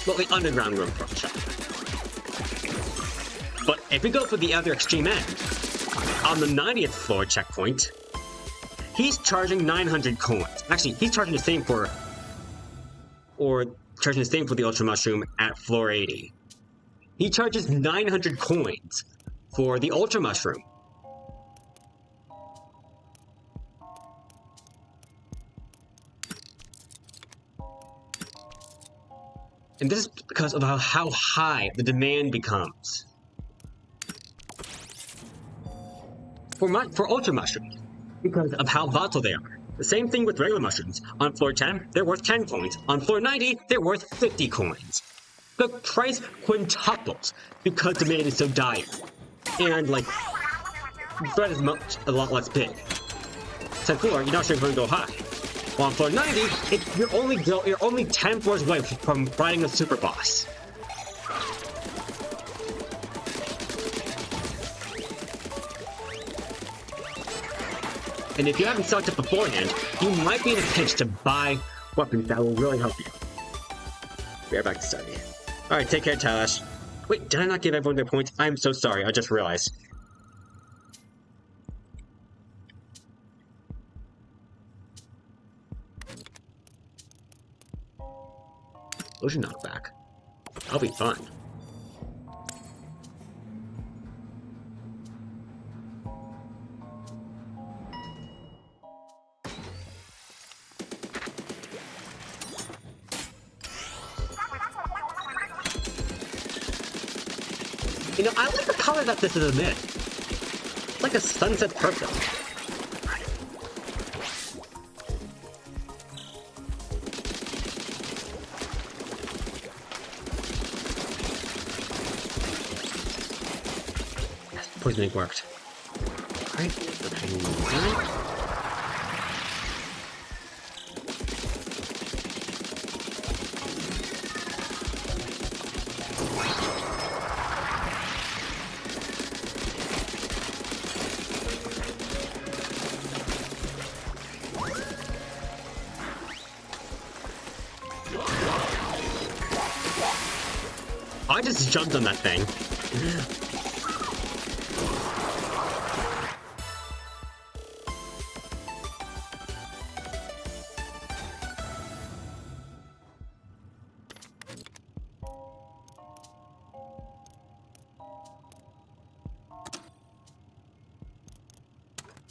Well, the underground Rogueport shop. But if we go for the other extreme end, on the 90th floor checkpoint, he's charging 900 coins. Actually, he's charging the same for... or charging the same for the Ultra Mushroom at floor 80. He charges 900 coins for the Ultra Mushroom. And this is because of how high the demand becomes. for ultra mushrooms because of how volatile they are. The same thing with regular mushrooms. On floor 10, they're worth 10 coins. On floor 90, they're worth 50 coins. The price quintuples because the demand is so dire. And, like, the threat is a lot less big. 10th floor, you're not sure if you're going to go high. While on floor 90, you're only 10 floors away from fighting a super boss. And if you haven't stocked up beforehand, you might be in a pinch to buy weapons that will really help you. We are back to study. Alright, take care, Talash. Wait, did I not give everyone their points? I'm so sorry, I just realized. Ocean knockback. That'll be fun. You know, I like the color that this is amid. It's like a sunset purple. Yes, poisoning worked. Alright, I just jumped on that thing.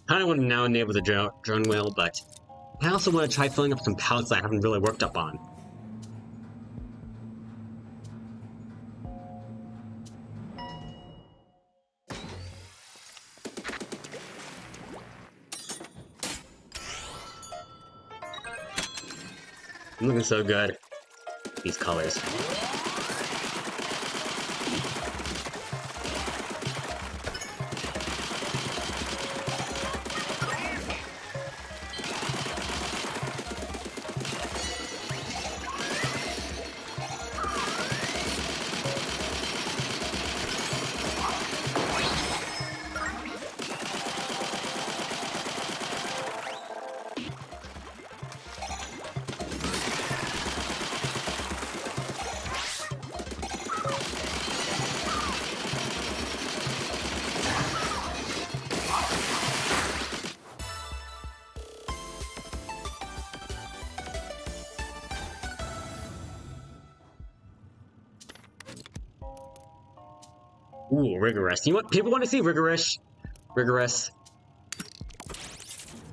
I don't want to now enable the drone wheel, but I also want to try filling up some pallets that I haven't really worked up on. I'm looking so good. These colors. Ooh, rigorous. You know what? People want to see rigorous. Rigorous.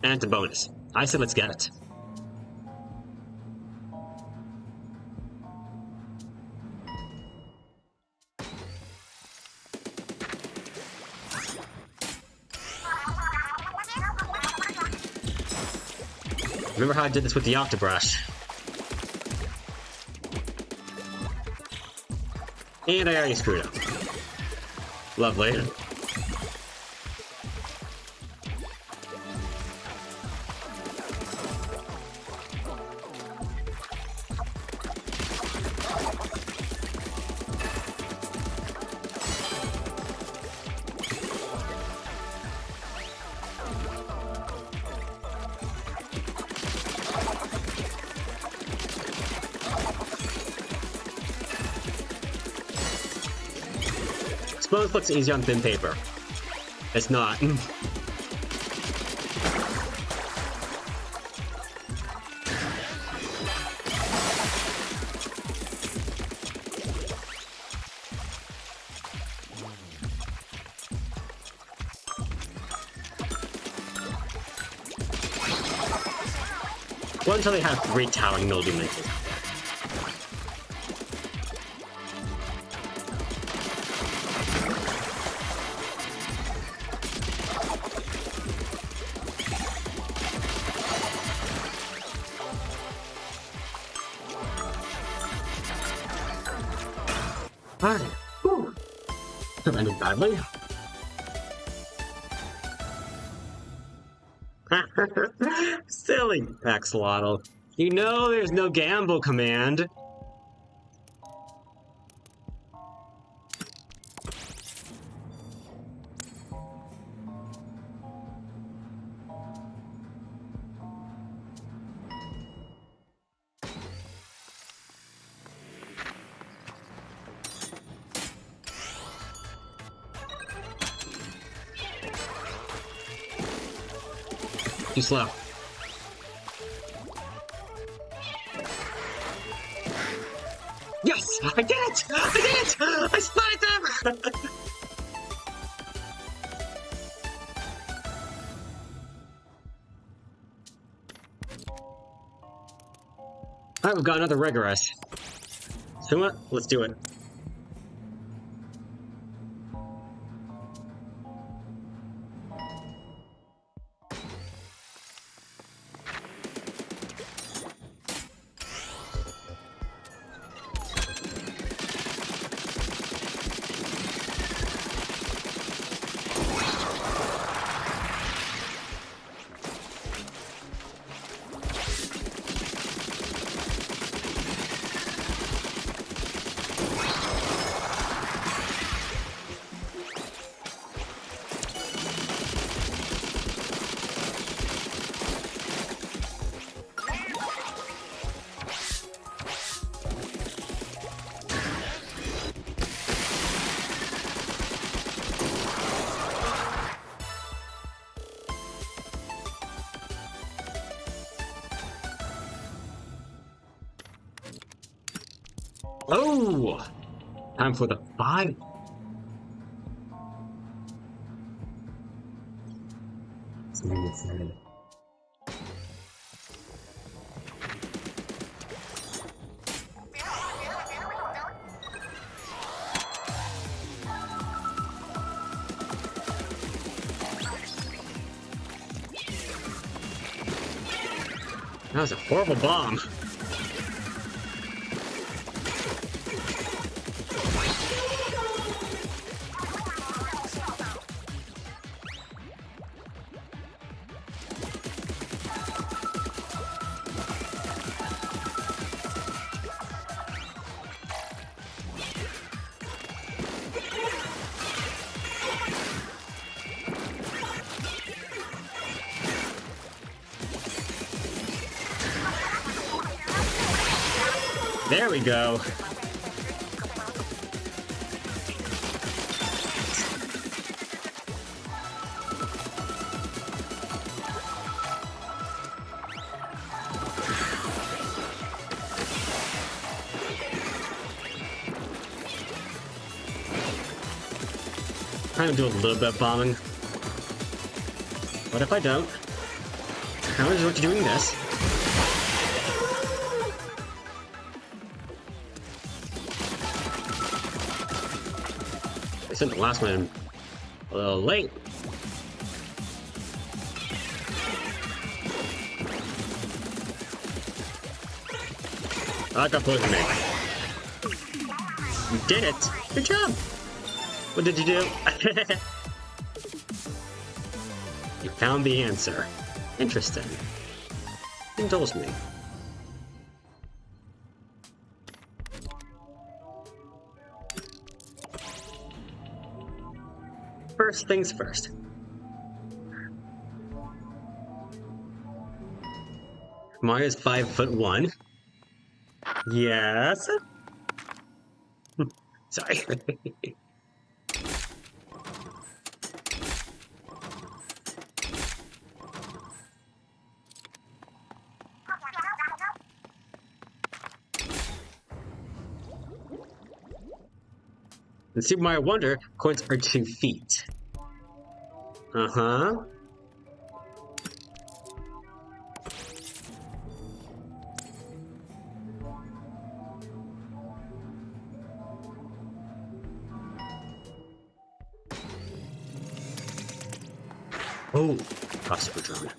And it's a bonus. I said let's get it. Remember how I did this with the Octo brush? And I already screwed up. Lovely. Smollusk looks easy on thin paper. It's not. Well, until they have 3 towering mildew mixes. Alright. Whew. That ended badly. Silly Axolotl. You know there's no gamble command. Too slow. Yes! I did it! I did it! I spotted them! Alright, we've got another rigorous. So what? Let's do it. Oh! Time for the 5. That was a horrible bomb. There we go. Trying to do a little bit of bombing. What if I don't? How is what you're doing this? I sent the last one a little late. I got poisoned. You did it! Good job! What did you do? You found the answer. Interesting. Indulge me. First things first. Mario's 5'1". Yes. Sorry. In Super Mario Wonder, coins are 2 feet. Uh-huh. Oh, super drone.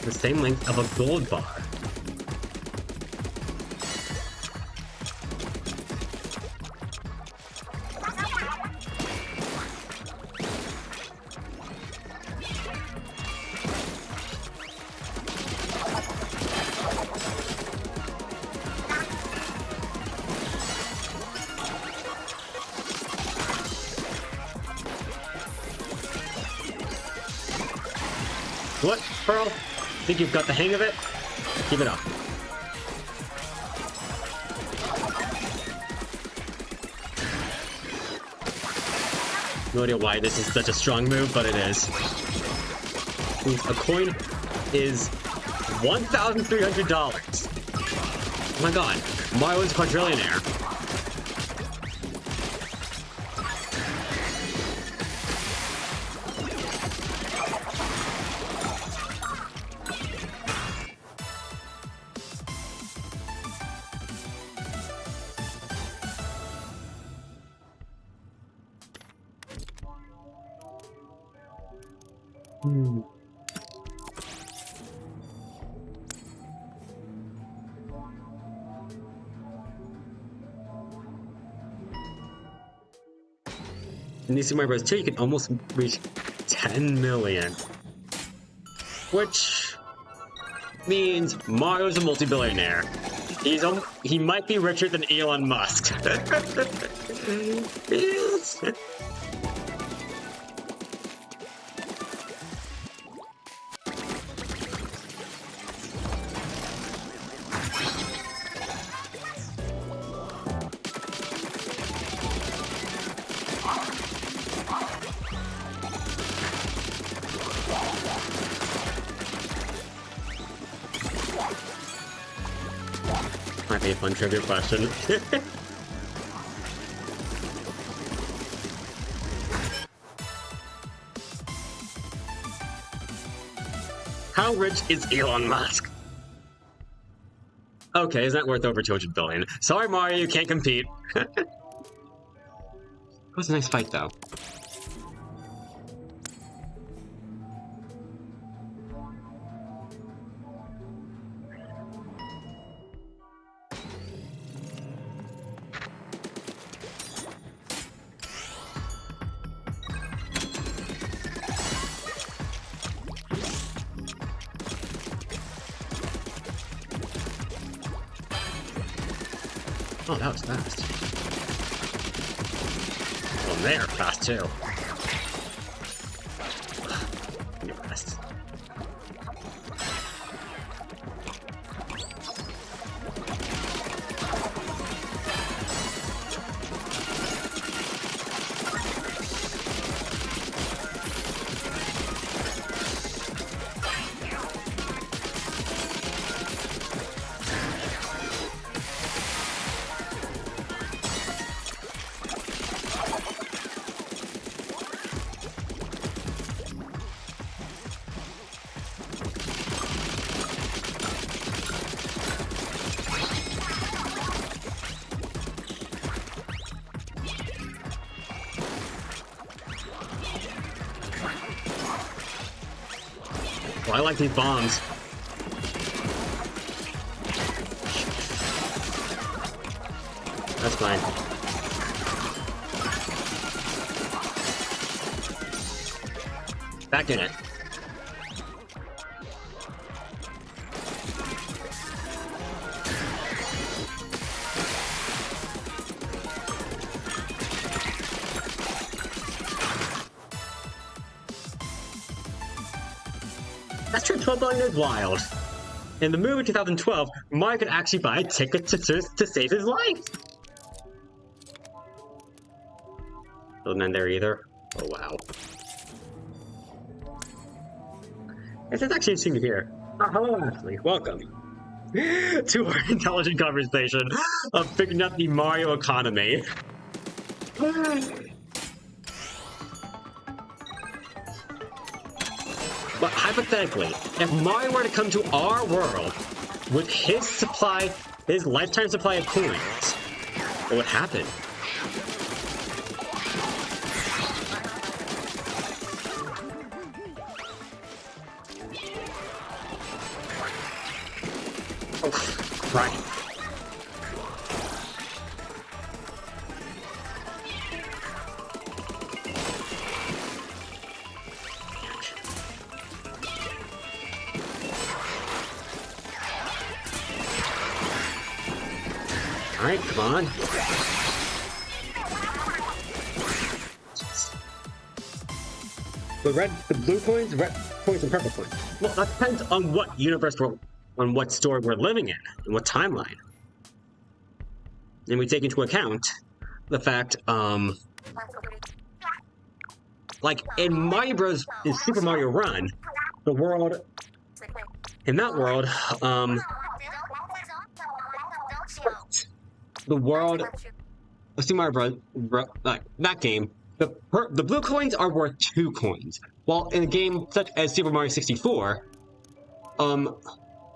the same length of a gold bar. What, Pearl? Think you've got the hang of it? Keep it up. No idea why this is such a strong move, but it is. Ooh, a coin is $1,300. Oh my god, Mario's quadrillionaire. In New Super Mario Bros. 2, you can almost reach 10 million. Which means Mario's a multi-billionaire. He might be richer than Elon Musk. Yes. Might be a fun trivia question. How rich is Elon Musk? Okay, is that worth over 200 billion? Sorry, Mario, you can't compete. That was a nice fight, though. Oh, that was fast. Well, they're fast too. You're fast. Well, I like these bombs. That's fine. Back in it. That's true, 12 billion is wild. In the movie 2012, Mario could actually buy a ticket to save his life. Doesn't end there either. Oh wow. This is actually interesting to hear. Hello, Ashley. Welcome to our intelligent conversation of figuring out the Mario economy. But hypothetically, if Mario were to come to our world with his lifetime supply of coins, what would happen? Oh, right. Alright, come on. The blue coins, red coins, and purple coins. Well, that depends on what universe on what story we're living in, and what timeline. And we take into account the fact, like in Mario Bros. In Super Mario Run, the world, in that world, the world of Super Mario Bros. Like that game, the blue coins are worth 2 coins, while in a game such as Super Mario 64,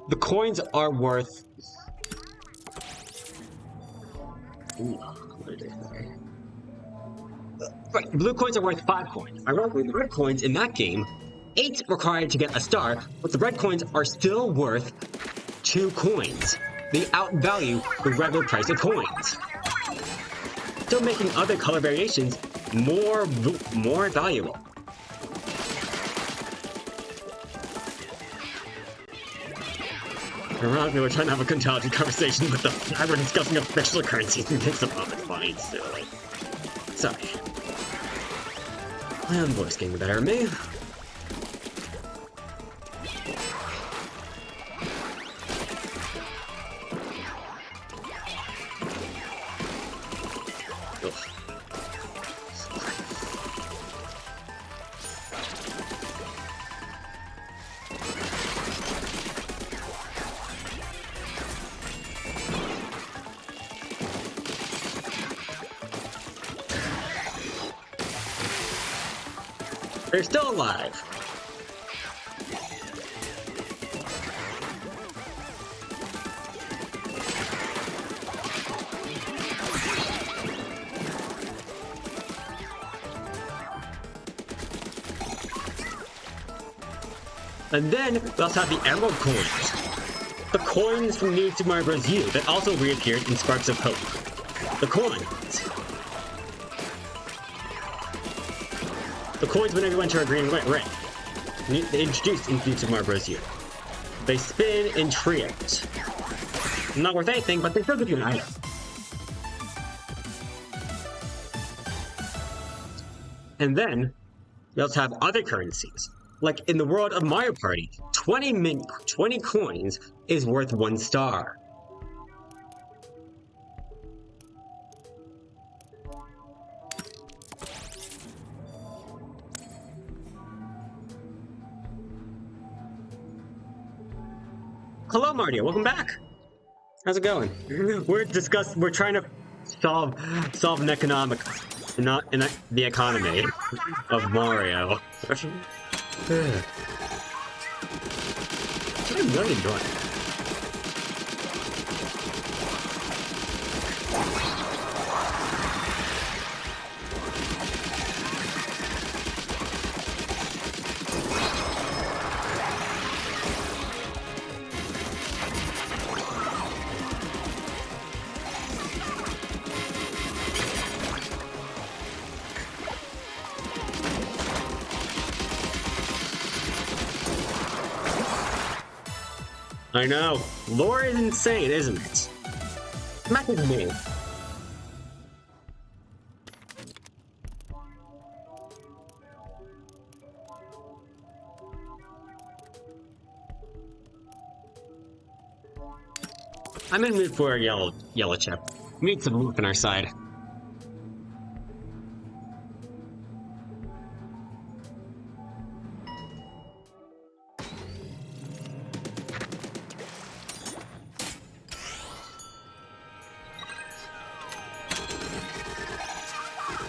the coins are worth. Right, the blue coins are worth 5 coins. Ironically, the red coins in that game, 8 required to get a star, but the red coins are still worth 2 coins. They outvalue the regular price of coins, still making other color variations more valuable. Ironically, we're trying to have a intelligent conversation with them. Now we're discussing a fictional currency and makes them up. It's funny, it's silly. Sorry. My own voice getting the better of me. They're still alive. And then we also have the Emerald coins. The coins from New Super Mario Bros. U that also reappeared in Sparks of Hope. The coins. The coins whenever you enter a green ring. They introduced in New Super Mario Bros. U. They spin in trios. Not worth anything, but they still give you an item. And then we also have other currencies. Like in the world of Mario Party, 20 coins is worth 1 star. Hello, Mario. Welcome back. How's it going? We're trying to solve an economic, not in the economy of Mario. What I'm really enjoying. I know. Lore is insane, isn't it? Imagine me. I'm in the mood for a yellow chip. We need some loop on our side.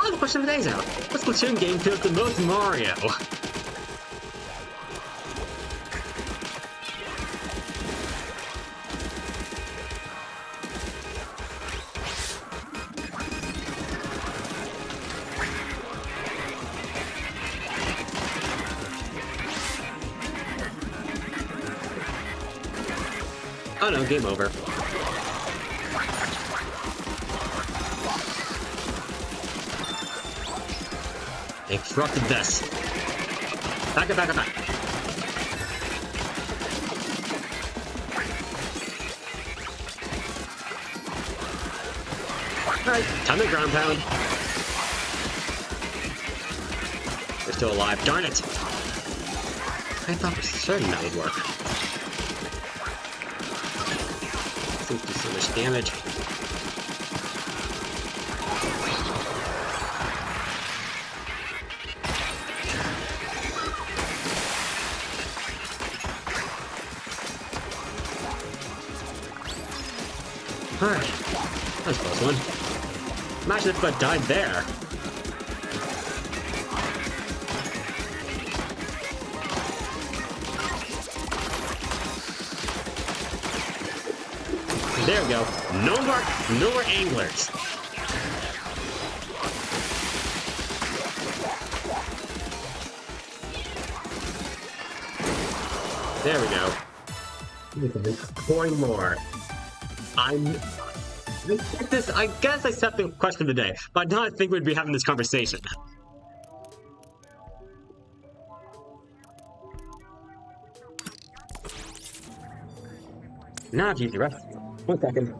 Oh, the question of the day's out. What Splatoon game feels the most Mario? Oh no, game over. They corrupted this. Back up, back up, back. Alright, time to ground pound. They're still alive. Darn it! I thought for certain that would work. Seems to do so much damage. Alright. That was a close one. Imagine if I died there. There we go. No more anglers. There we go. Coin more. I guess I set the question of the day, but I don't think we'd be having this conversation. Now I have to use the rest. 1 second.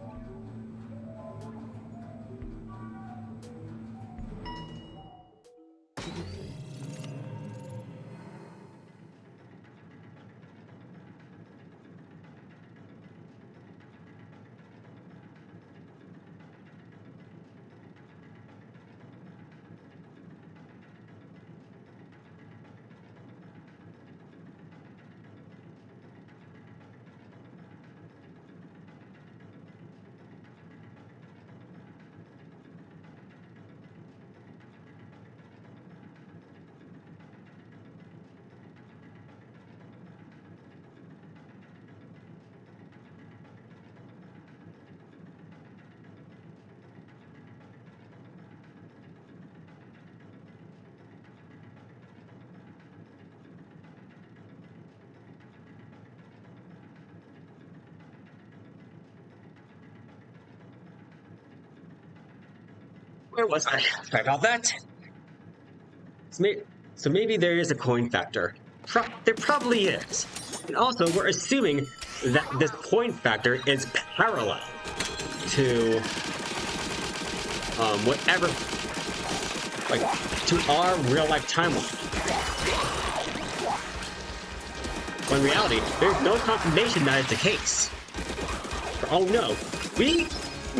Where was I? Sorry about that. So maybe there is a coin factor. There probably is. And also, we're assuming that this coin factor is parallel to whatever, like, to our real-life timeline. When in reality, there's no confirmation that it's the case. Oh no,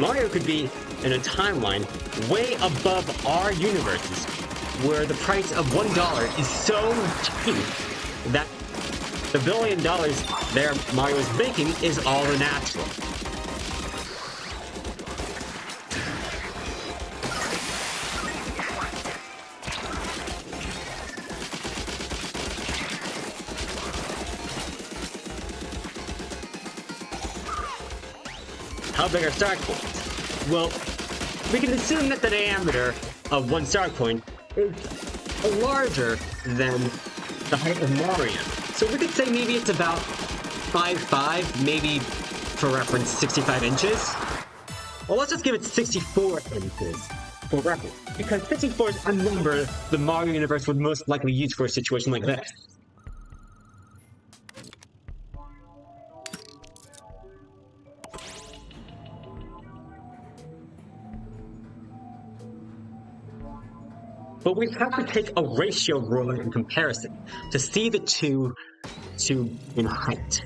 Mario could be in a timeline way above our universes, where the price of $1 is so cheap that the $1 billion there Mario is making is all unnatural. How big are star coins? Well, we can assume that the diameter of one star coin is larger than the height of Mario. So we could say maybe it's about 5'5", maybe, for reference, 65 inches. Well, let's just give it 64 inches for reference, because 64 is a number the Mario universe would most likely use for a situation like this. But we have to take a ratio rule in comparison to see the two in height.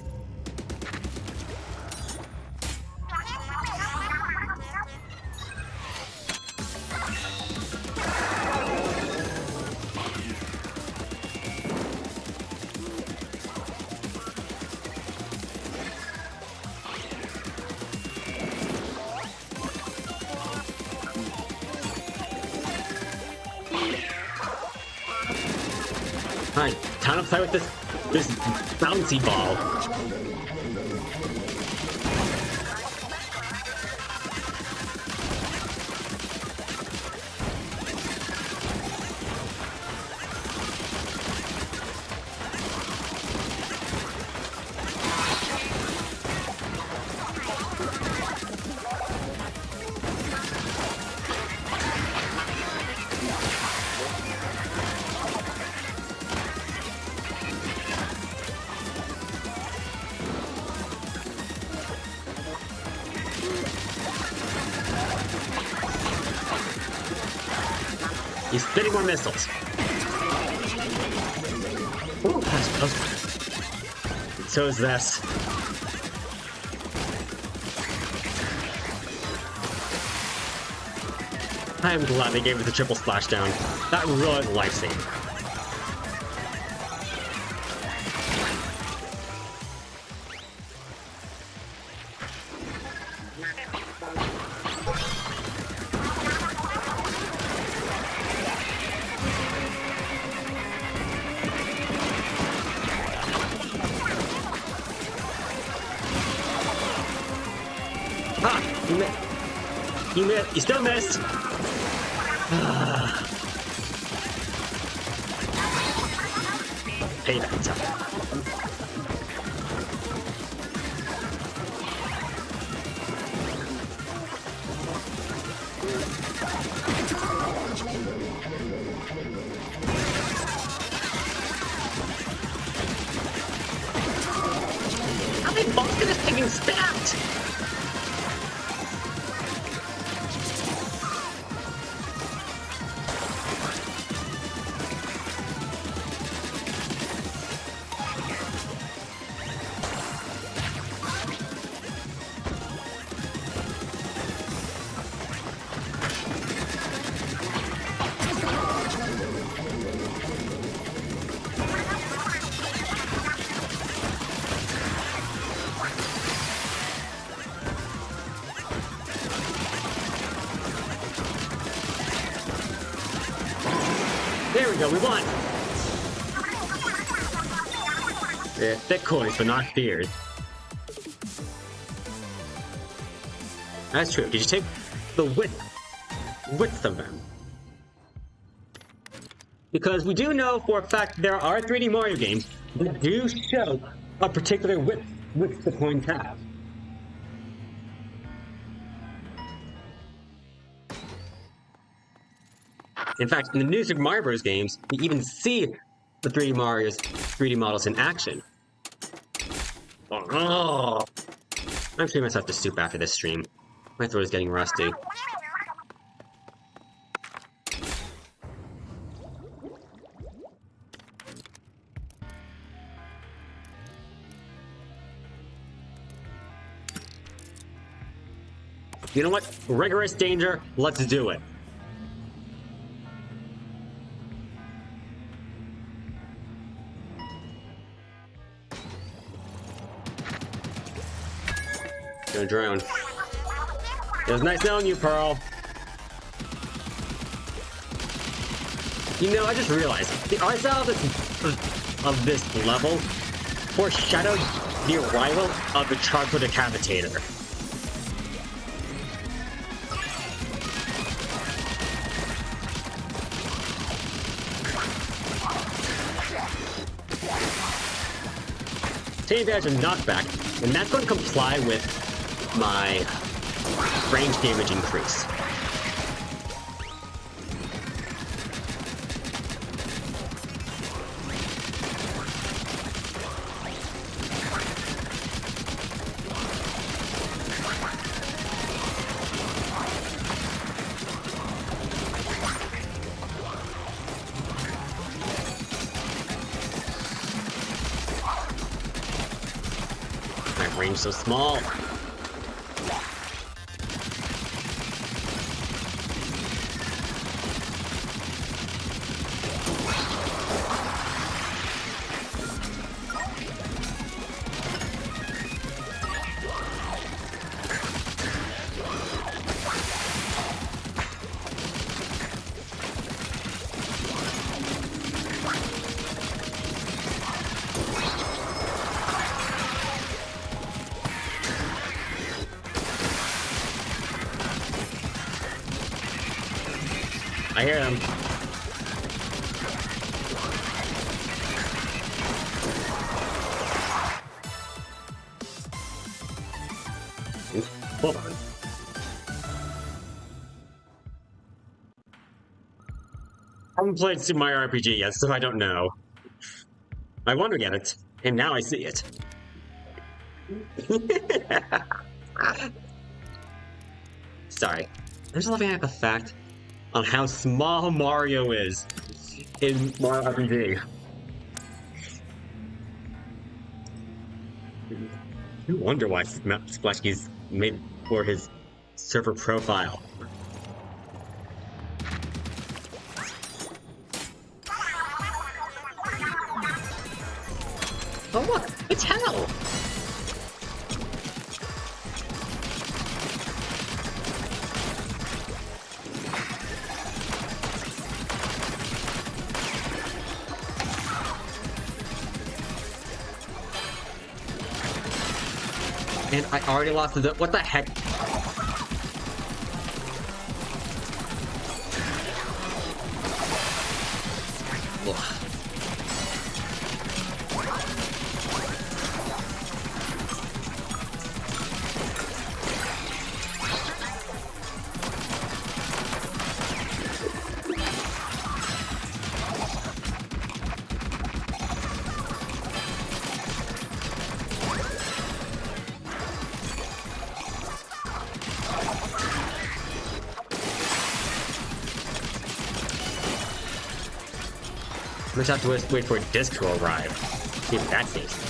Alright, time to play with this bouncy ball. He's spitting more missiles. Ooh, that was fun. So is this. I am glad they gave it the triple splashdown. That really was life-saving. Ah! He missed. He still missed! Payback time. How many balls can this thing spat? There we go, we won! Yeah, thick coins, but not feared. That's true. Did you take the width of them? Because we do know for a fact there are 3D Mario games that do show a particular width the coins have. In fact, in the new Super Mario Bros. Games, you even see the 3D models in action. Oh! I'm treating myself to soup after this stream. My throat is getting rusty. You know what? Rigorous danger, let's do it. Gonna drown. It was nice knowing you, Pearl. You know, I just realized the art style of this level foreshadowed the arrival of the Charcoal Decapitator. Take advantage of knockback, and that's going to comply with my range damage increase. My range so small. I hear them. Hold on. I haven't played Super Mario RPG yet, so I don't know. I want to get it, and now I see it. Sorry. I'm just laughing at the fact on how small Mario is in Mario RPG. You wonder why Splashy's made for his server profile. Oh look, it's hell! And I already lost the... What the heck? Ugh. I'm just have to wait for a disc to arrive. See if that saves me.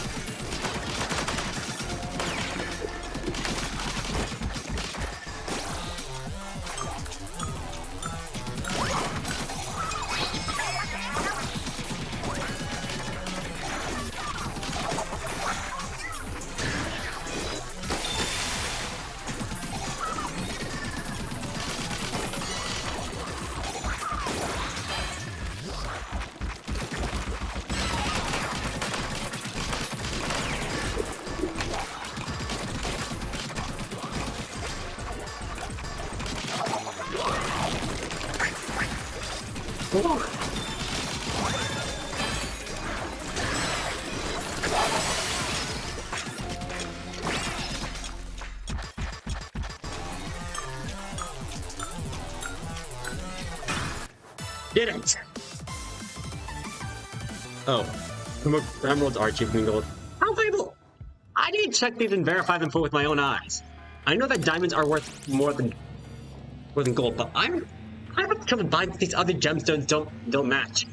Did it! Oh, emeralds are cheaper than gold. How valuable? I didn't check these and verify them with my own eyes. I know that diamonds are worth more than gold, but I'm not sure that these other gemstones don't match.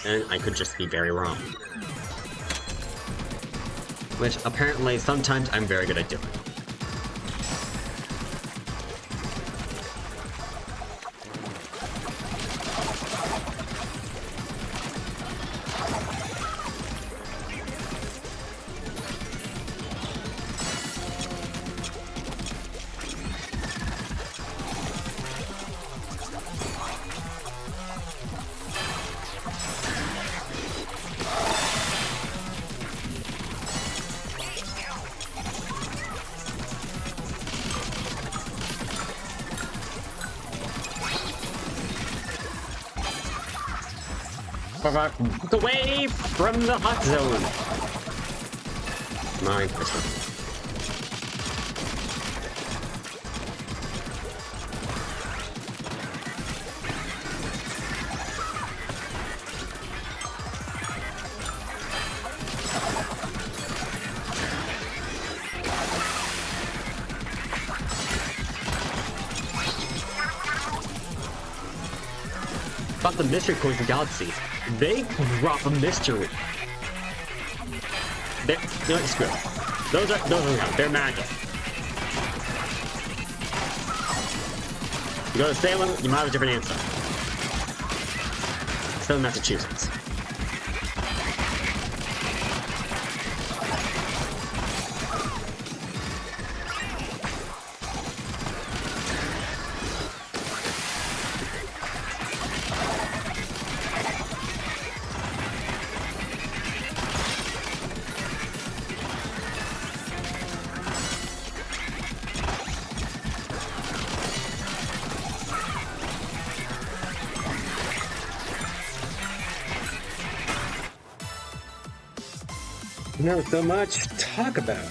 And I could just be very wrong. Which apparently sometimes I'm very good at doing. Look away from the hot zone. Mine, this one. About the mystery coins in galaxies. They drop a mystery. You know what, screw it. Those don't count. They're magic. You go to Salem, you might have a different answer. Salem, Massachusetts. Not so much to talk about.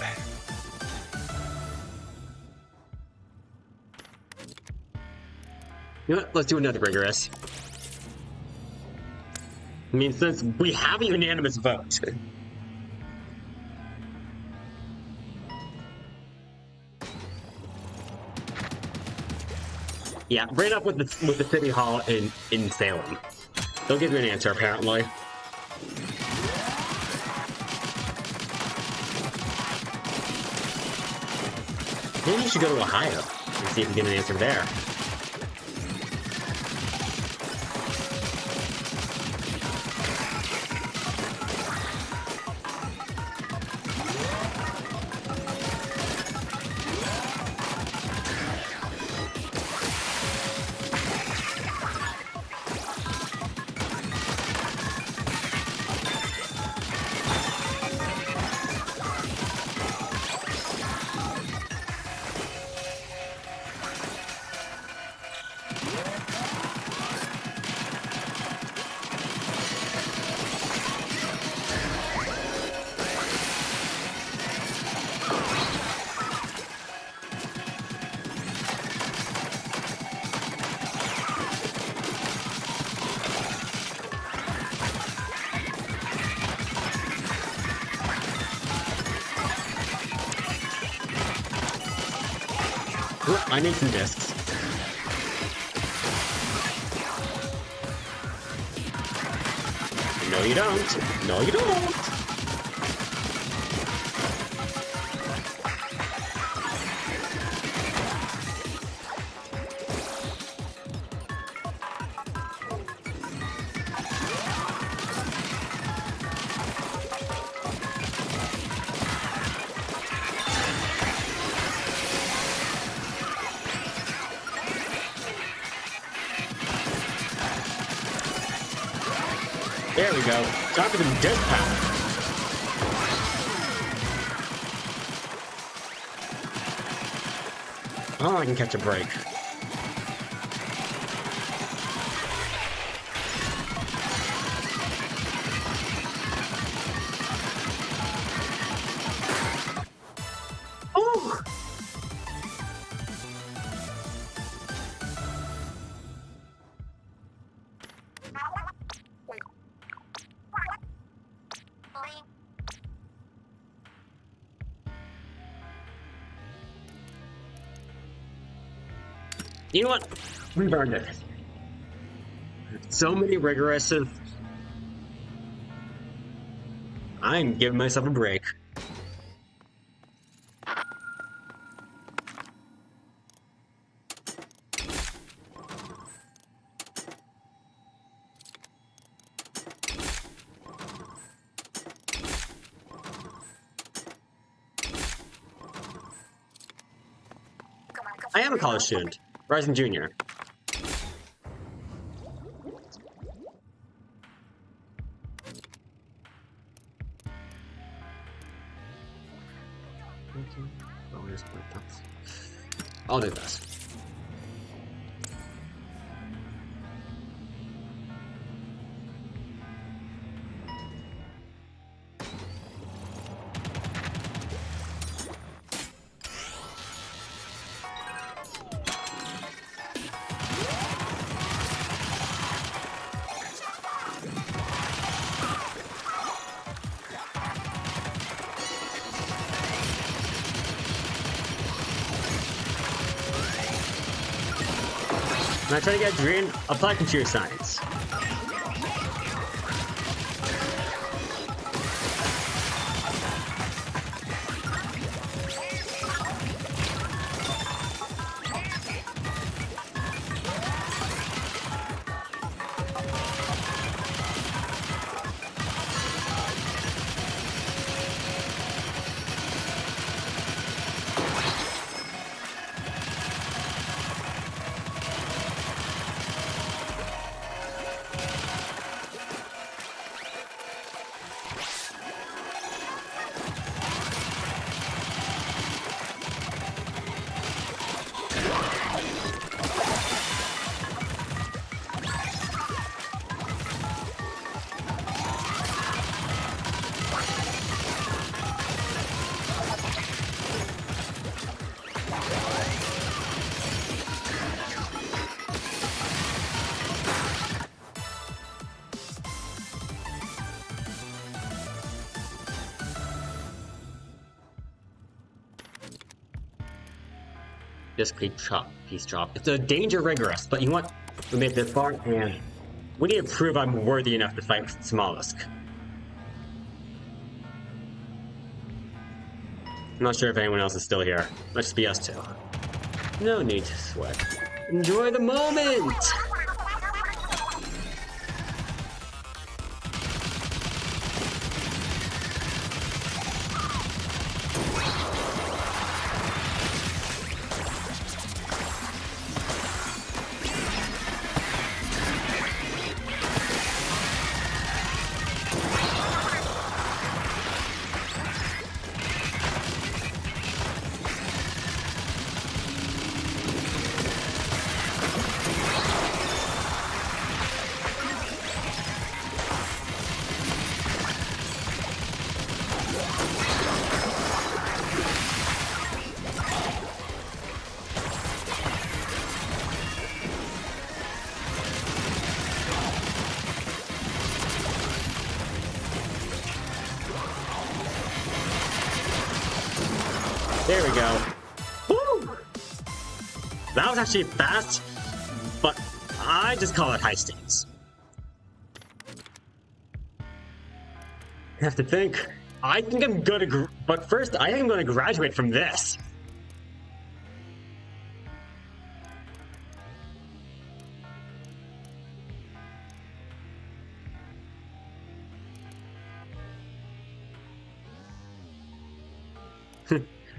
You know what? Let's do another rigorous. I mean, since we have a unanimous vote. Yeah, bring it up with the city hall in Salem. They'll give you an answer, apparently. Maybe you should go to Ohio and see if you get an answer there. I need some discs. No, you don't. No, you don't. There we go. Time for some disc power. Oh, I can catch a break. Oh! You know what? We burned it. So many rigorous. I'm giving myself a break. I am a college student. Rising junior. I'll do this. And I try to get green, apply computer science. Just keep chop, peace chop. It's a danger rigorous, but you want to make this far, and we need to prove I'm worthy enough to fight Smollusk. I'm not sure if anyone else is still here. Let's just be us two. No need to sweat. Enjoy the moment! There we go. Woo! That was actually fast, but I just call it high stakes. I have to think. I think I'm gonna, but first, I think I'm gonna graduate from this.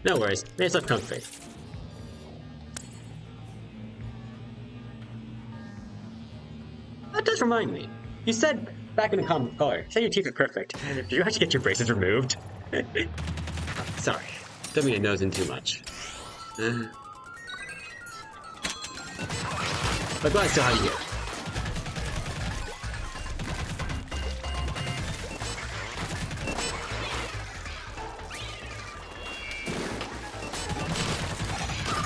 No worries, make yourself comfy. That does remind me. You said back in the comment color, say your teeth are perfect. Did you actually get your braces removed? Sorry, don't mean to nose in too much. But glad I still have you here.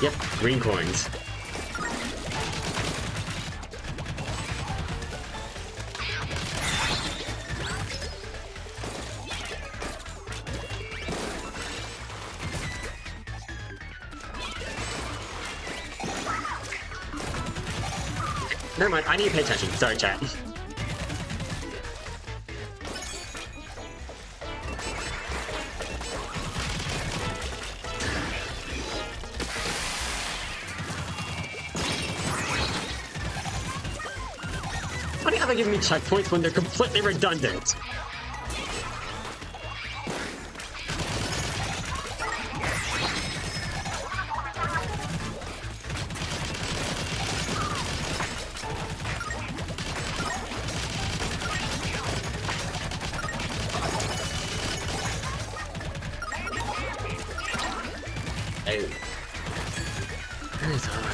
Yep, green coins. Never mind, I need to pay attention. Sorry, chat. Why do you have to give me checkpoints when they're completely redundant? Hey. That is hard.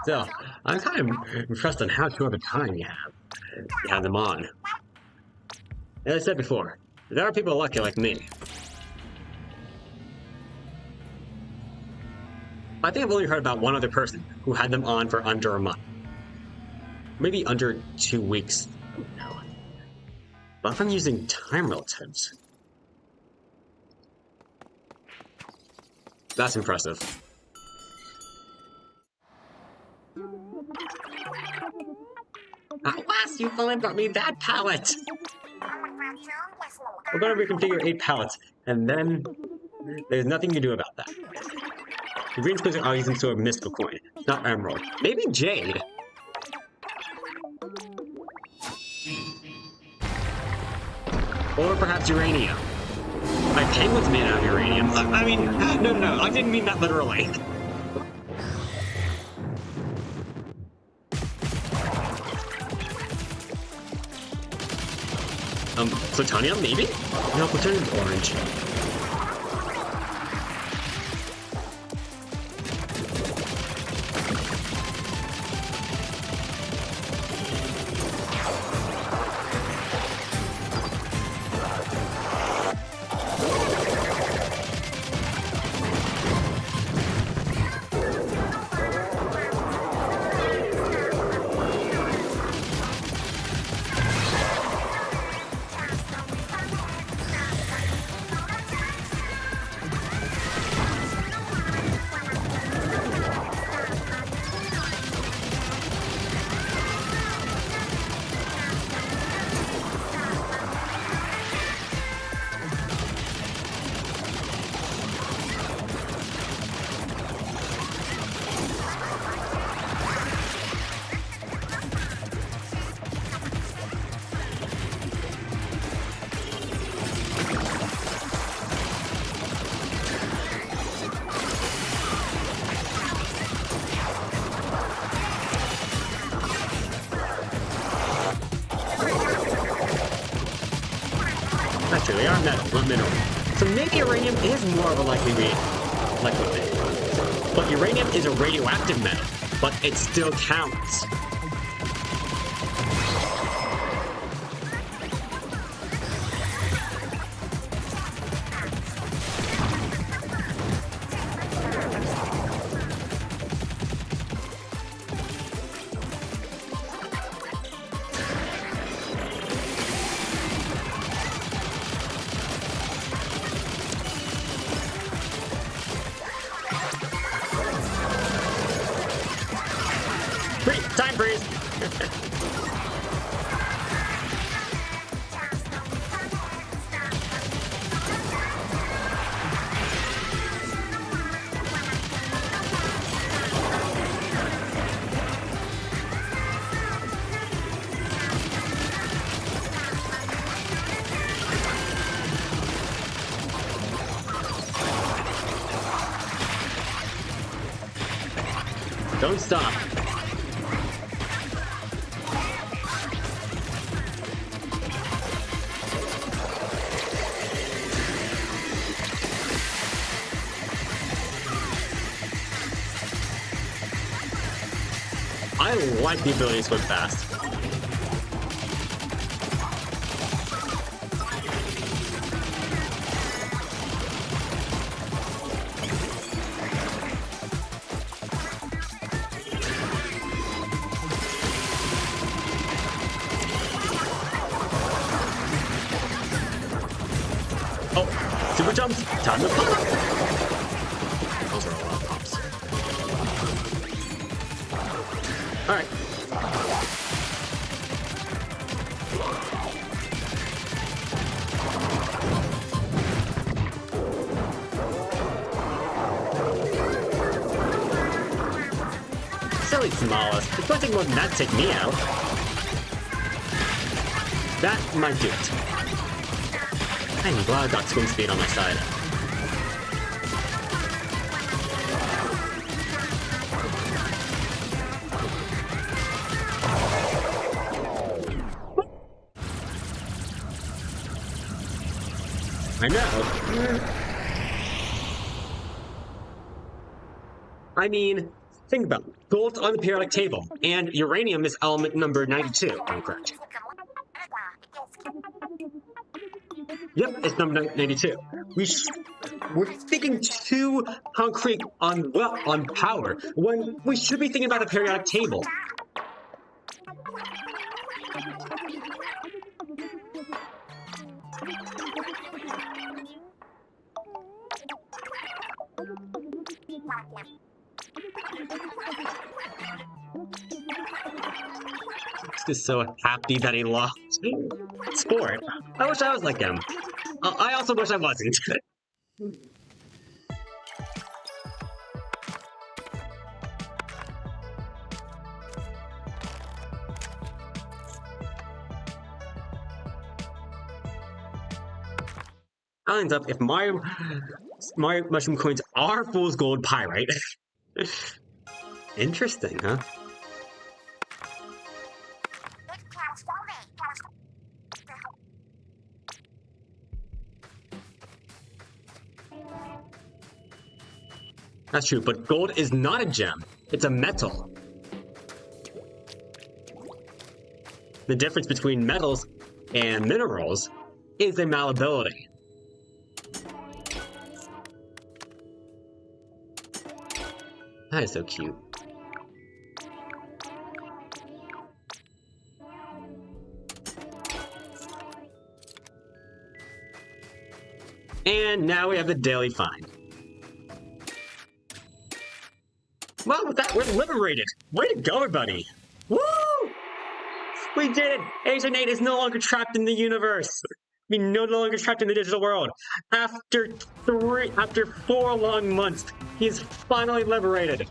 So, I'm kind of impressed on how short of a time you have them on. As I said before, there are people lucky like me. I think I've only heard about one other person who had them on for under a month. Maybe under 2 weeks. No. But if I'm using time relatives, that's impressive. At last, you finally brought me that pallet! We're gonna reconfigure 8 pallets, and then there's nothing you can do about that. The green squares are using sort of mystical coin, not emerald. Maybe jade? Or perhaps uranium. My penguin's made out of uranium. I mean, no, I didn't mean that literally. Plutonium, maybe? No, plutonium's orange. metal, not mineral. So maybe uranium is more of a likely thing. But uranium is a radioactive metal, but it still counts. Time freeze! Don't stop. I like the ability to swim fast. Oh, super jumps! Time to pop! Those are a lot of pops. Alright. Silly Smollusk. It's going to take more than that to take me out. That might do it. I'm glad I got swim speed on my side. I know. I mean, think about it. Gold's on the periodic table, and uranium is element number 92, I'm correct. Yep, it's number 92. We're thinking too concrete on power, when we should be thinking about the periodic table. Just so happy that he lost. Sport. I wish I was like him. I also wish I wasn't. Ends up if my mushroom coins are fool's gold pyrite. Interesting, huh? That's true, but gold is not a gem. It's a metal. The difference between metals and minerals is their malleability. That is so cute. And now we have the daily find. Well, with that, we're liberated. Way to go, everybody. Woo! We did it! Agent 8 is no longer trapped in the universe. I mean, no longer trapped in the digital world. After 4 long months, he's finally liberated.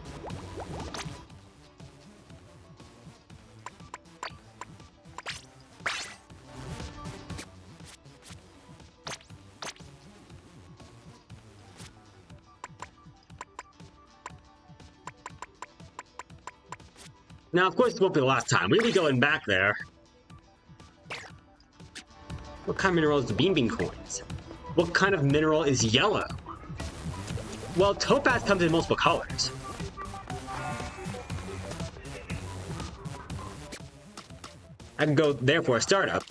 Now, of course, it won't be the last time. We'll be going back there. What kind of mineral is the bean coins? What kind of mineral is yellow? Well, topaz comes in multiple colors. I can go there for a startup.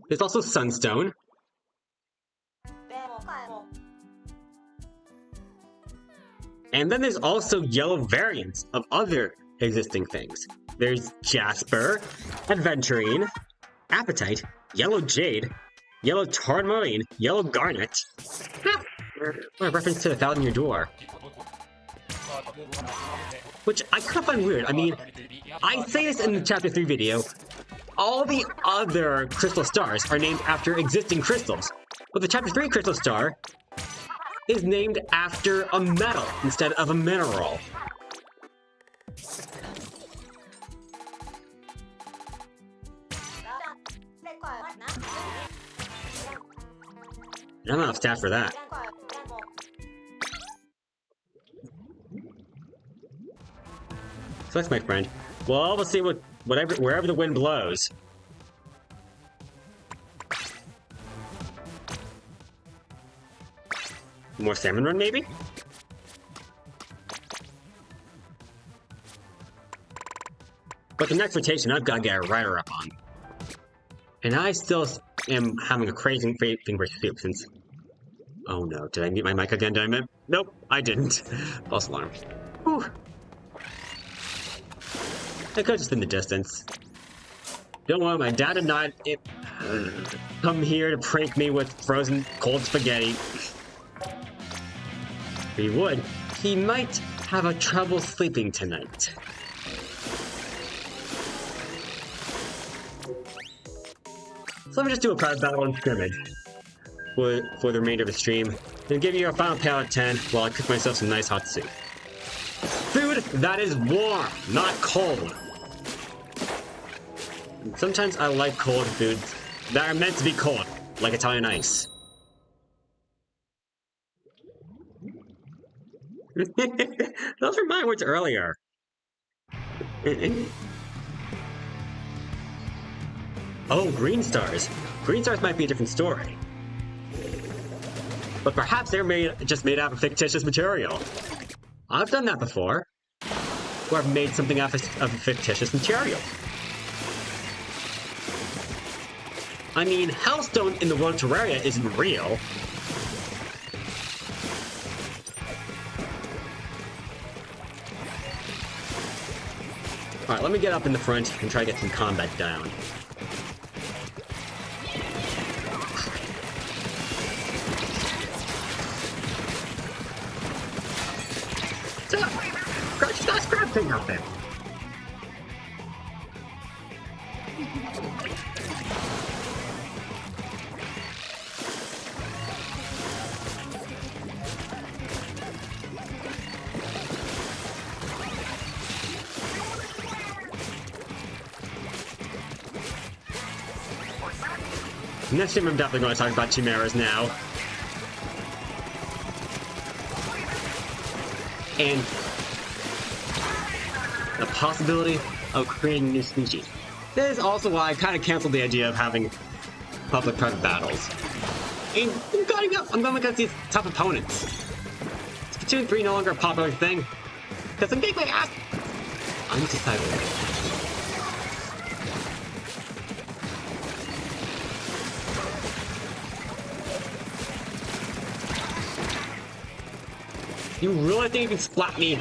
There's also sunstone. And then there's also yellow variants of other existing things. There's jasper, aventurine, apatite, yellow jade, yellow tourmaline, yellow garnet. What a reference to the Thousand Year Door. Which I kind of find weird. I mean, I say this in the Chapter 3 video. All the other crystal stars are named after existing crystals. But the Chapter 3 crystal star is named after a metal instead of a mineral. I'm not staff for that. So that's my friend. Well, we'll see wherever the wind blows. More salmon run, maybe? But the next rotation, I've got to get a rider up on. And I still am having a crazy craving for soup since... Oh no, did I mute my mic again? Nope, I didn't. False alarm. Whew. I could have just been the distance. Don't worry, my dad did not come here to prank me with frozen cold spaghetti. If he would, he might have a trouble sleeping tonight. So let me just do a private battle and scrimmage for the remainder of the stream, and give you a final payout of 10 while I cook myself some nice hot soup. Food that is warm, not cold. And sometimes I like cold foods that are meant to be cold, like Italian ice. Those were my words earlier. Oh, green stars. Green stars might be a different story. But perhaps they're just made out of fictitious material. I've done that before. Where I've made something out of a fictitious material. I mean, Hellstone in the world of Terraria isn't real. Alright, let me get up in the front and try to get some combat down. Stop scrapping out there! Next time I'm definitely going to talk about chimeras now. And the possibility of creating new species. That is also why I kind of canceled the idea of having public-private battles. And I'm going against these tough opponents. Splatoon 3 no longer a popular thing, because I'm getting my ass undecided. You really think you can splat me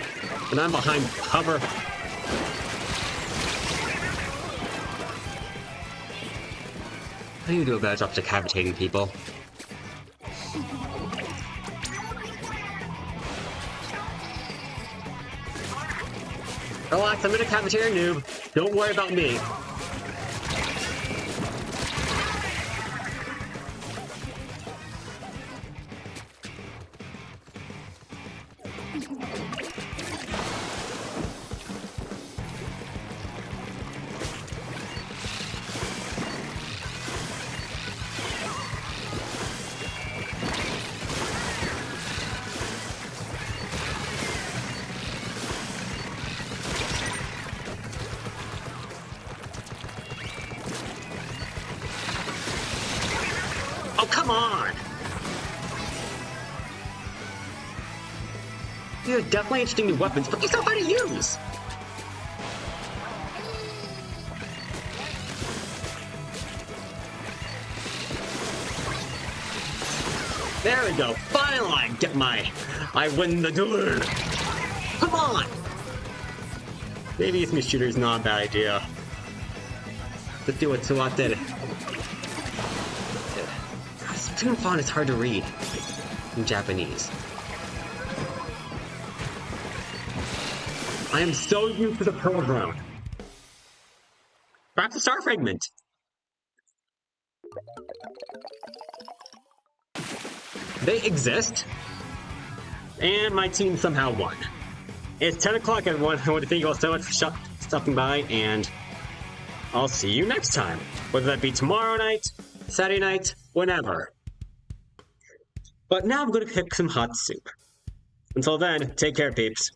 when I'm behind cover? How do you do a better job decapitating people? Relax, I'm in a cafeteria noob. Don't worry about me. Oh, come on! These are definitely interesting new weapons, but they're so hard to use! There we go. Finally, I win the duel. Come on. Maybe using a shooter is not a bad idea. Let's do what Swat did. Splatoon font is hard to read in Japanese. I am so used to the Pearl Drone. Perhaps a Star Fragment. They exist, and my team somehow won. It's 10 o'clock, everyone. I want to thank you all so much for stopping by, and I'll see you next time. Whether that be tomorrow night, Saturday night, whenever. But now I'm going to cook some hot soup. Until then, take care, peeps.